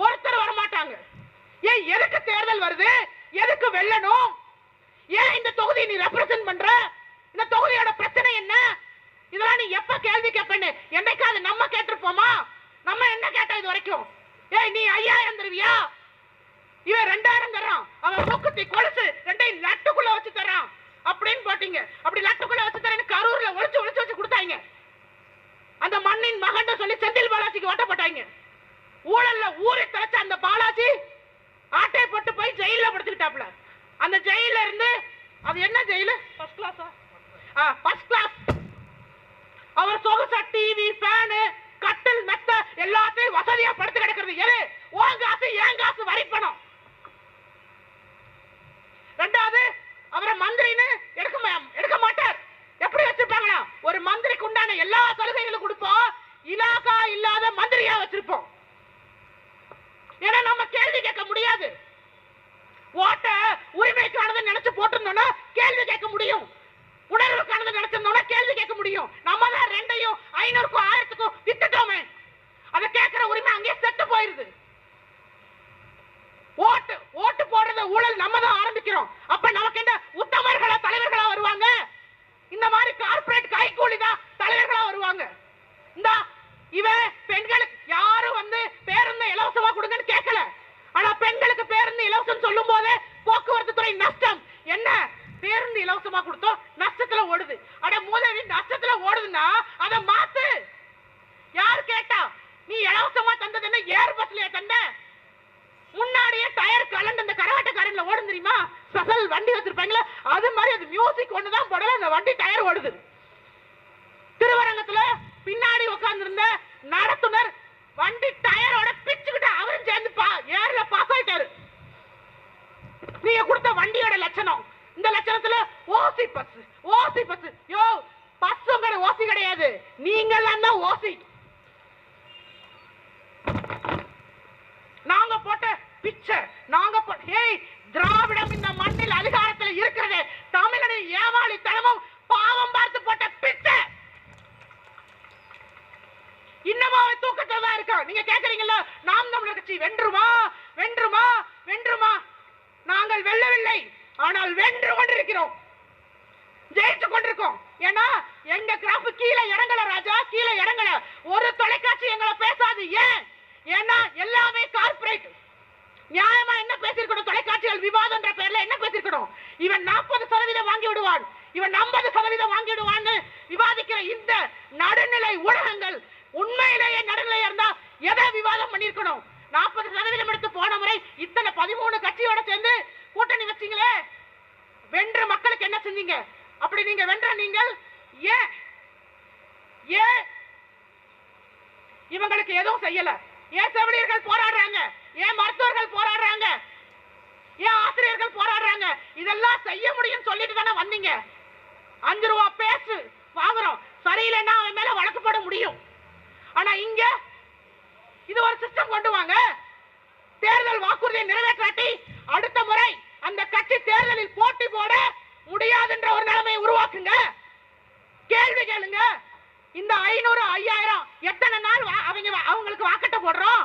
ஒருத்தர் வர மாட்டாங்க. ஏன் எதுக்கு தேர்தல் வருது? எதுக்கு வெல்லணும்? ஏன் இந்த தொகுதியை நீ ரெப்ரசென்ட் பண்ற? இந்த தொகுதியோட பிரச்சனை என்ன? இதெல்லாம் நீ எப்ப கேள்வி கேட்பேன்னு என்னைக்காவது நம்ம கேட்டிருப்போமா? நம்ம என்ன கேட்டோம் இது வரைக்கும்? ஏய் நீ 5000 தருவியா? இவன் 2000 தரான். அவன் மூக்குத்தி கொலுசு 2 லட்டுக்குள்ள வச்சு தரான் அப்படின்னு போட்டீங்க. அப்படி லட்டுக்குள்ள வச்சு தரேன்னு கரூர்ல ஒளிச்சு வச்சு கொடுத்தாங்க. அந்த மண்ணின் மகன் சொல்லி செந்தில் பாலாஜிக்கு ஓட்ட போட்டாங்க. ஊழல்ல ஊரை தலைச்ச அந்த பாலாஜி ஆட்டை போட்டு போய் ஜெயில படுத்துக்கிட்டாப்ல. அந்த ஜெயில இருந்து அது என்ன ஜெயிலு? ஃபர்ஸ்ட் கிளாஸா? First class. அவர் சொகுசா டிவி, ஃபேனு, கட்டில், மெத்த எல்லாத்தையும் வசதியா படுத்து கிடக்கிறது எது? உன் காசு, என் காசு, வரி பணம். ரெண்டாவது அவரை மந்திரின்னு எடுக்க மாட்டார். எப்படி வச்சிருப்பாங்களா? ஒரு மந்திரிக்கு உண்டான எல்லா சலுகைகளும் கொடுப்போம், இலாகா இல்லாத மந்திரியா வச்சிருப்போம். ஏன்னா நம்ம கேள்வி கேட்க முடியாது. ஓட்ட உரிமைக்கானது நினைச்சு போட்டிருந்தோம்னா கேள்வி கேட்க முடியும், உணர்வுக்கானது நினைச்சிருந்தோம்னா கேள்வி கேட்க முடியும். நம்ம தான் 2யும் 500க்கும் 1000க்கும் வித்துட்டோமே. அதை கேட்கிற உரிமை அங்கே செத்து போயிருது. ஓட்டு போடுறத ஊழல் நம்ம தான் ஆரம்பிக்கிறோம். அப்ப நமக்கு என்ன உத்தமர்களா தலைவர்களா வருவாங்க? இந்த மாதிரி கார்ப்பரேட் கைகூலி தான் தலைவர்களா வருவாங்க. இந்த இவன் பெண்களுக்கு யாரும் வந்து பேருந்து இலவசமா கொடுங்கன்னு கேட்கல. ஆனா பெண்களுக்கு பேருந்து இலவசம் சொல்லும் போது இலவசமா கொடுத்தோம், நஷ்டத்துல ஓடுது. அட மூதேவி, நஷ்டத்துல ஓடுதுன்னா அதை மாத்து. யார் கேட்டா? நீ இலவசமா தந்தது என்ன ஏர் பஸ்லயே தந்த? முன்னாடியே டயர் கலண்டு அந்த கரகாட்டக்காரன்ல ஓடும் தெரியுமா? ஸ்பெஷல் வண்டி வச்சிருப்பாங்களே, அது மாதிரி அது மியூசிக் ஒண்ணுதான் போடல, அந்த வண்டி டயர் ஓடுது. திருவரங்கத்துல பின்னாடி உட்கார்ந்து இருந்த நடத்துனர் வண்டி டயரோட பிச்சுக்கிட்டு அவரும் சேர்ந்து ஏர்ல பாஸ் ஆயிட்டாரு. நீங்க கொடுத்த வண்டியோட லட்சணம் இந்த லட்சணத்துல ஓசி பஸ், ஓசி பஸ். யோ, பஸ்ஸுங்கிற ஓசி கிடையாது, நீங்கெல்லாம் தான் ஓசி. நாங்க போட்ட பிச்சை, நாங்க திராவிடம் இந்த மண்ணில் அதிகாரத்தில் இருக்கிறது தமிழனின் ஏமாளித்தனமும் பாவம் பார்த்து போட்ட பிச்சை. இன்னமும் அவன் தூக்கத்தில் தான் இருக்கான். நீங்க கேக்குறீங்களா, நாம் தமிழர் கட்சி வென்றுமா வென்றுமா வென்றுமா? நாங்கள் வெல்லவில்லை, ஆனால் வென்று கொண்டிருக்கிறோம், ஜெயிச்சு கொண்டிருக்கோம். ஏன்னா எங்க கிராஃப் கீழே இறங்கல ராஜா, கீழே இறங்கல. ஒரு தொலைக்காட்சி எங்களை பேசாது. ஏன்? ஏன்னா எல்லாமே கார்ப்பரேட். நியாயமா என்ன பேசிருக்கணும்? தொலைக்காட்சிகள் விவாதம்ன்ற பேர்ல என்ன பேசிருக்கணும்? இவன் 40% வாங்கி விடுவான், இவன் 50% வாங்கி விடுவான்னு விவாதிக்கிற இந்த நடுநிலை ஊடகங்கள் உண்மையிலேயே நடுநிலையா இருந்தா எதை விவாதம் பண்ணிருக்கணும்? 40% எடுத்து போன முறை இத்தனை 13 கட்சியோட சேர்ந்து கூட்டணி வச்சீங்களே, வென்ற மக்களுக்கு என்ன செஞ்சீங்க? அப்படி நீங்க வென்ற நீங்கள் ஏன் இவங்களுக்கு எதுவும் செய்யல? ஏன் செவிலியர்கள் போராடுறாங்க? ஏன் மருத்துவர்கள் போராடுறாங்க? ஏன் ஆசிரியர்கள் போராடுறாங்க? இதெல்லாம் செய்ய முடியும் சொல்லிட்டு தானே வந்தீங்க. 5 ரூபா பேசு வாங்குறோம், சரியில்லைன்னா அவன் மேல வழக்கு போட முடியும். ஆனா இங்க இது ஒரு சிஸ்டம் கொண்டு வாங்க. தேர்தல் வாக்குறுதியை நிறைவேற்றாட்டி அடுத்த முறை அந்த கட்சி தேர்தலில் போட்டி போட முடியாதுன்ற ஒரு நிலைமையை உருவாக்குங்க. கேள்வி கேளுங்க. இந்த 500 5000 எத்தனை நாள் அவங்களுக்கு வாக்கட்ட போடுறோம்?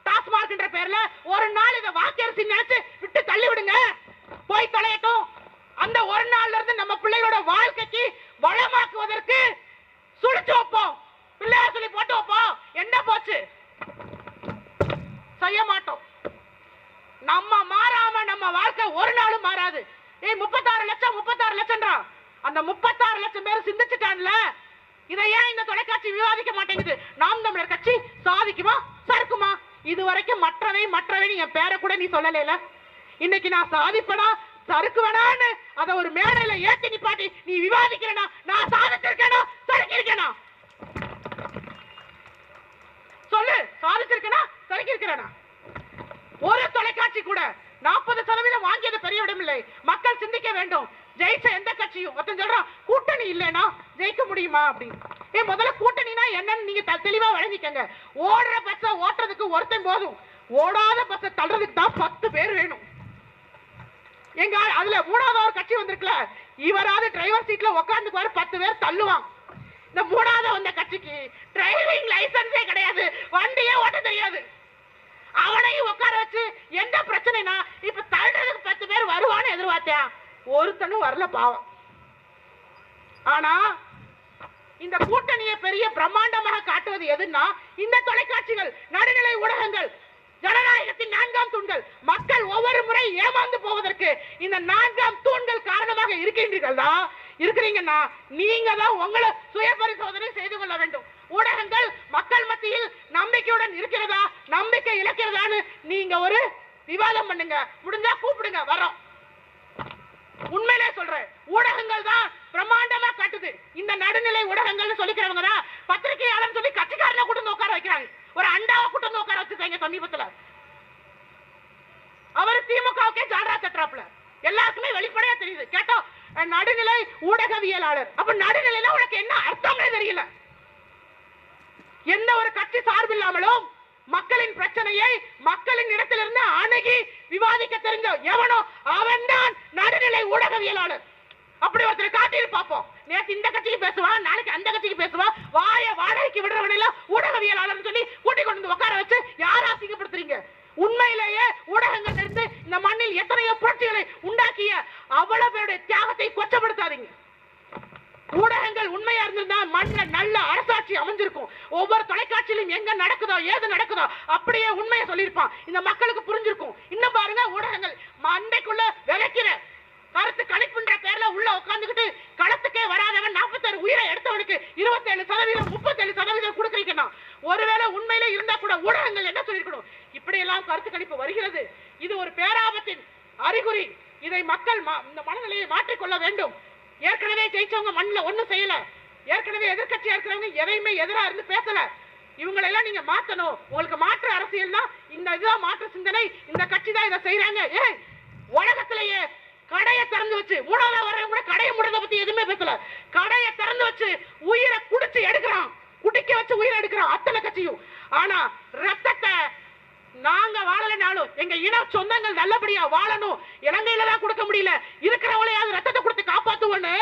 டாஸ்மார்க்ன்ற பேர்ல ஒரு நாள் இதை வாக்கரிசி நினைச்சு விட்டு தள்ளி விடுங்க, போய் தொலையட்டும். அந்த ஒரு நாள்ல இருந்து நம்ம பிள்ளைகளோட வாழ்க்கைக்கு வளமாக்குவதற்கு சுழிச்சு வைப்போம், பிள்ளையார் சொல்லி போட்டு வைப்போம். என்ன போச்சு? செய்ய மாட்டோம். நம்ம மாறாம நம்ம வாழ்க்கை ஒரு நாளும் மாறாது. 36 லட்சம் அந்த 36 லட்சம் பேர் சிந்திச்சுட்டான்ல, இதை ஏன் இந்த தொலைக்காட்சி விவாதிக்க மாட்டேங்குது? நாம் தமிழர் கட்சி சாதிக்குமா சறுக்குமா? இதுவரைக்கும் மற்றவை என் பேரை கூட நீ சொல்லல. இன்னைக்கு நான் சாதிப்பனா சறுக்குவேனான்னு அதை ஒரு மேடையில ஏத்தி நிப்பாட்டி நீ விவாதிக்கிறேனா? நான் சாதிச்சிருக்கேனா சறுக்கிருக்கேனா? சொல்லு, சாதிச்சிருக்கேனா சறுக்கிருக்கிறேனா? ஒரு தொலைக்காட்சி கூட 40% வாங்கியது பெரிய விடம் இல்லை. மக்கள் சிந்திக்க வேண்டும். ஜெயிச்ச எந்த கட்சியும் ஒருத்தன் சொல்றான் கூட்டணி இல்லைன்னா ஜெயிக்க முடியுமா அப்படின்னு. முதல்ல கூட்டணினா என்னன்னு நீங்க தெளிவா வழங்கிக்கங்க. ஓடுற பஸ்ஸ ஓட்டுறதுக்கு ஒருத்தன் போதும், ஓடாத பஸ்ஸ தள்ளுறதுக்கு தான் 10 பேர் வேணும். எங்க அதுல 3வது ஒரு கட்சி வந்திருக்கல, இவராது டிரைவர் சீட்ல உட்கார்ந்துக்குவாரு, 10 பேர் தள்ளுவான். இந்த 3வது வந்த கட்சிக்கு டிரைவிங் லைசன்ஸே கிடையாது, வண்டியே ஓட்ட தெரியாது. அவனையும் உட்கார வச்சு எந்த பிரச்சனைனா இப்ப தள்ளுறதுக்கு 10 பேர் வருவான்னு எதிர்பார்த்தியா? ஒருத்தனும் வரல பாவம். ஆனா இந்த கூட்டணியை பெரிய பிரம்மாண்டமாக காட்டுவது எதுன்னா இந்த தொலைக்காட்சிகள், நடுநிலை ஊடகங்கள், ஜனநாயகத்தின் 4ஆம் தூண்கள். மக்கள் ஒவ்வொரு முறை ஏமாந்து போவதற்கு இந்த 4ஆம் தூண்கள் காரணமாக இருக்கிறீங்கன்னா நீங்க தான் உங்களை சுய பரிசோதனை செய்து கொள்ள வேண்டும். ஊடகங்கள் மக்கள் மத்தியில் நம்பிக்கையுடன் இருக்கிறதா, நம்பிக்கை இழக்கிறதான்னு நீங்க ஒரு விவாதம் பண்ணுங்க. முடிஞ்சா கூப்பிடுங்க, வரோம். உண்மையிலே சொல்றேன், ஊடகங்கள் தான் பிரம்மாண்டமா காட்டுது. இந்த நடுநிலை ஊடகங்கள்னு சொல்லிக்கிறவங்க தான் பத்திரிகையாளர் சொல்லி கட்சிக்காரனை கூட்டு வந்து உட்கார வைக்கிறாங்க. ஒரு அண்டாவை கூட்டு வந்து உட்கார வச்சிருக்காங்க சமீபத்துல. அவர் திமுகவுக்கே ஜால்ரா தட்டுறாப்புல. எல்லாருக்குமே வெளிப்படையா தெரியுது. கேட்டா நடுநிலை ஊடகவியலாளர். அப்ப நடுநிலையில உனக்கு என்ன அர்த்தம்னே தெரியல. எந்த ஒரு கட்சி சார்பில்லாமலும் மக்களின் பிரச்சனையை மக்களின் இடத்திலிருந்து அணுகி விவாதிக்க தெரிஞ்ச எவனோ அவன் தான் நடுநிலை ஊடகவியலாளர். அப்படி ஒருத்தர் காட்டிட்டு பார்ப்போம். நேற்று இந்த கட்சிக்கு பேசுவான், நாளைக்கு அந்த கட்சிக்கு பேசுவான். வாடகைக்கு விடுறவனையில ஊடகவியலாளர் சொல்லி கூட்டிக் கொண்டு உட்கார வச்சு யார் அசிங்கப்படுத்துறீங்க? உண்மையிலேயே ஊடகங்கள் இருந்து இந்த மண்ணில் எத்தனையோ புரட்சிகளை உண்டாக்கிய அவ்வளவு பேருடைய தியாகத்தை கொச்சப்படுத்தாதீங்க. ஊடகங்கள் உண்மையா இருந்திருந்தா மண்ணில் நல்ல அரசாட்சி அமைஞ்சிருக்கும். ஒவ்வொரு தொலைக்காட்சியிலும் எங்க நடக்குதோ ஏது நடக்குதோ அப்படியே உண்மையை சொல்லியிருப்பான். இந்த மக்களுக்கு புரிஞ்சிருக்கும். இன்னும் பாருங்க, ஊடகங்கள் மண்டைக்குள்ள விளைக்கிற கருத்து கணிப்புன்ற பேர்ல உள்ள உட்கார்ந்துகிட்டு களத்துக்கே வராதவன் 46 உயிரை எடுத்தவனுக்கு 27% 37% கொடுக்கறீங்கன்னா ஒருவேளை உண்மையிலே இருந்தா கூட ஊடகங்கள் என்ன சொல்லிருக்கணும்? இப்படி எல்லாம் கருத்து கணிப்பு வருகிறது. இது ஒரு பேராபத்தின் அறிகுறி. இதை மக்கள் இந்த மனநிலையை மாற்றிக்கொள்ள வேண்டும். ஏற்கனவே ஜெயிச்சவங்க மண்ணில் ஒண்ணும் செய்யல. ஏற்கனவே எதிர்கட்சியா இருக்கிறவங்க எதையுமே எதிராக இருந்து பேசல. இவங்களெல்லாம் நீங்க மாத்தணும். உங்களுக்கு மாற்று அரசியல் தான் இந்த இதுதான் மாற்று சிந்தனை. இந்த கட்சி தான் இதை செய்யறாங்க. ஏன் உலகத்திலேயே கடையை திறந்து வச்சு 3வது வரவங்க கூட கடையை முடுறத பத்தி எதுவுமே பேசல. கடையை திறந்து வச்சு உயிரை குடிச்சு எடுக்கிறான், குடிக்க வச்சு உயிரை எடுக்கிறான் அத்தனை கட்சியும். ஆனா ரத்தத்தை நாங்க வாழலைனாலும் எங்க இன சொந்தங்கள் நல்லபடியா வாழணும். இலங்கையில தான் கொடுக்க முடியல, இருக்கிறவங்களையாவது ரத்தத்தை கொடுத்து காப்பாத்துவோன்னு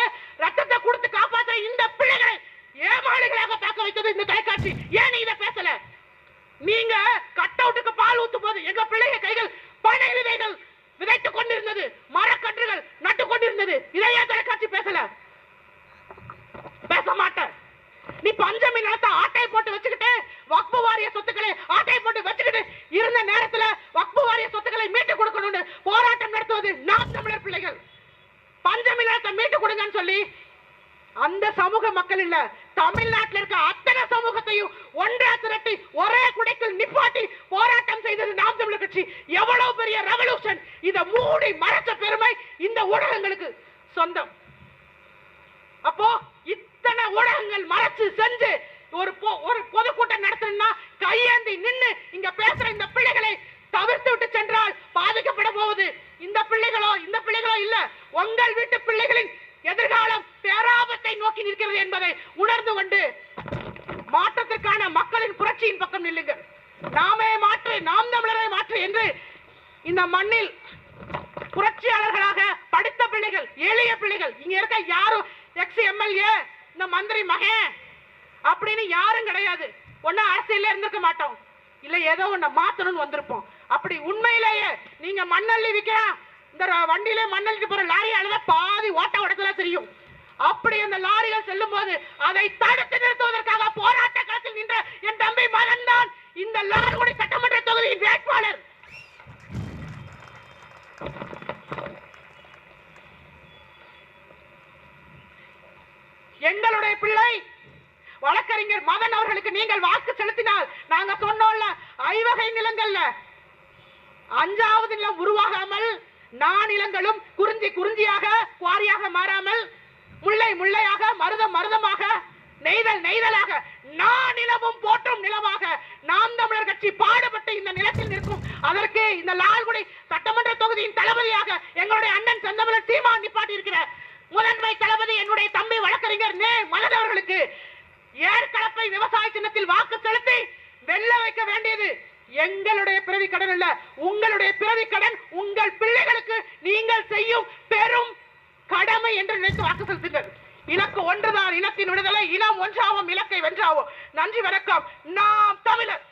ரத்தத்தை கொடுத்து காப்பாற்ற இந்த பிள்ளைகளை ஏமாளிகளாக பார்க்க வைத்தது இந்த தொலைக்காட்சி. ஏன் இதை பேசல? நீங்க கட் அவுட்டுக்கு பால் ஊத்தும் போது எங்க பிள்ளைங்க கைகள் பனை விதைகள் விதைத்துக் கொண்டிருந்தது, மரக்கன்றுகள் நட்டு கொண்டிருந்தது. இதையே தொலைக்காட்சி பேசல. பேச மாட்டேன். நீ பஞ்சமி நிலத்தை ஆட்டை போட்டு வச்சுக்கிட்டு வக்பு வாரிய சொத்துக்களை ஆட்டை போட்டு வச்சுக்கிட்டு இருந்த நேரத்துல வக்பு வாரிய சொத்துக்களை மீட்டு கொடுக்கணும்னு போராட்டம் நடத்துவது நாம் தமிழர் பிள்ளைகள். பஞ்சமி நிலத்தை மீட்டு கொடுங்கன்னு சொல்லி அந்த சமூக மக்கள் இல்ல, தமிழ்நாட்டில் இருக்க அத்தனை சமூகத்தையும் ஒன்றா திரட்டி ஒரே குடைக்குள் நிப்பாட்டி போராட்டம் செய்தது நாம் தமிழர் கட்சி. எவ்வளவு பெரிய ரெவல்யூஷன்! இதை மூடி மறைச்ச பெருமை இந்த ஊடகங்களுக்கு சொந்தம். அப்போ இத்தனை ஊடகங்கள் மறைச்சு செஞ்சு ஒரு பொதுக்கூட்டம் நடத்தணும்னா கையேந்தி நின்னு இங்க பேசுற இந்த பிள்ளைகளை தவிர்த்து விட்டு சென்றால் பாதிக்கப்பட போவது இந்த பிள்ளைகளோ இல்ல, உங்கள் வீட்டு பிள்ளைகளின் எதிர்காலம் பேராபத்தை நோக்கி நிற்கிறது என்பதை உணர்ந்து கொண்டு மாற்றத்திற்கான மக்களின் புரட்சியின் பக்கம் நில்லுங்கள். நாமே மாற்று, நாம் தமிழரை மாற்று என்று இந்த மண்ணில் புரட்சியாளர்களாக படித்த பிள்ளைகள், எளிய பிள்ளைகள், இங்க இருக்க யாரும் எக்ஸ் எம்எல்ஏ இந்த மந்திரி மகன் அப்படின்னு யாரும் கிடையாது. ஒன்னும் அரசியல்ல இருந்திருக்க மாட்டோம், இல்ல ஏதோ ஒண்ணு மாத்தணும்னு வந்திருப்போம். அப்படி உண்மையிலேயே நீங்க மண்ணள்ளி விற்கிறான் இந்த வண்டியில மண்ணள்ளிட்டு போற லாரியால பாதி ஓட்ட உடத்துல தெரியும். அப்படி அந்த லாரிகள் செல்லும் போது அதை தடுத்து நிறுத்துவதற்காக போராட்ட களத்தில் நின்ற என் தம்பி மகன் தான் இந்த லால்குடி சட்டமன்ற தொகுதியின் வேட்பாளர். எங்களுடைய பிள்ளை வழக்கறிஞர் மதன் அவர்களுக்கு நீங்கள் வாக்கு செலுத்தினால் நாங்க சொன்னோம்ல, ஐவகை நிலங்கள்ல 5வது நிலம் உருவாகாமல் நானிலங்களும் குறிஞ்சியாக குவாரியாக மாறாமல் முல்லை முல்லையாக மருதம் மருதமாக நெய்தல் நெய்தலாக நானிலமும் போற்றும் நிலமாக நாம் தமிழர் கட்சி பாடுபட்டு இந்த நிலத்தில் நிற்கும். அதற்கு இந்த லால்குடி சட்டமன்ற தொகுதியின் தளபதியாக எங்களுடைய அண்ணன் செந்தமிழன் சீமான் நிப்பாட்டி இருக்கிற முதன்மை தளபதி என்னுடைய தம்பி வழக்கறிஞர் மதன் அவர்களுக்கு ஏற்கலப்பை விவசாய சின்னத்தில் வாக்கு செலுத்தி வெல்ல வைக்க வேண்டியது எங்களுடைய பிறவி கடன் அல்ல, உங்களுடைய பிறவி கடன். உங்கள் பிள்ளைகளுக்கு நீங்கள் செய்யும் பெரும் கடமை என்று நினைத்து வாக்கு செலுத்துங்கள். இலக்கு ஒன்றுதான், இனத்தின் விடுதலை. இனம் ஒன்றாவும் இலக்கை வென்றாவும். நன்றி, வணக்கம். நாம் தமிழர்.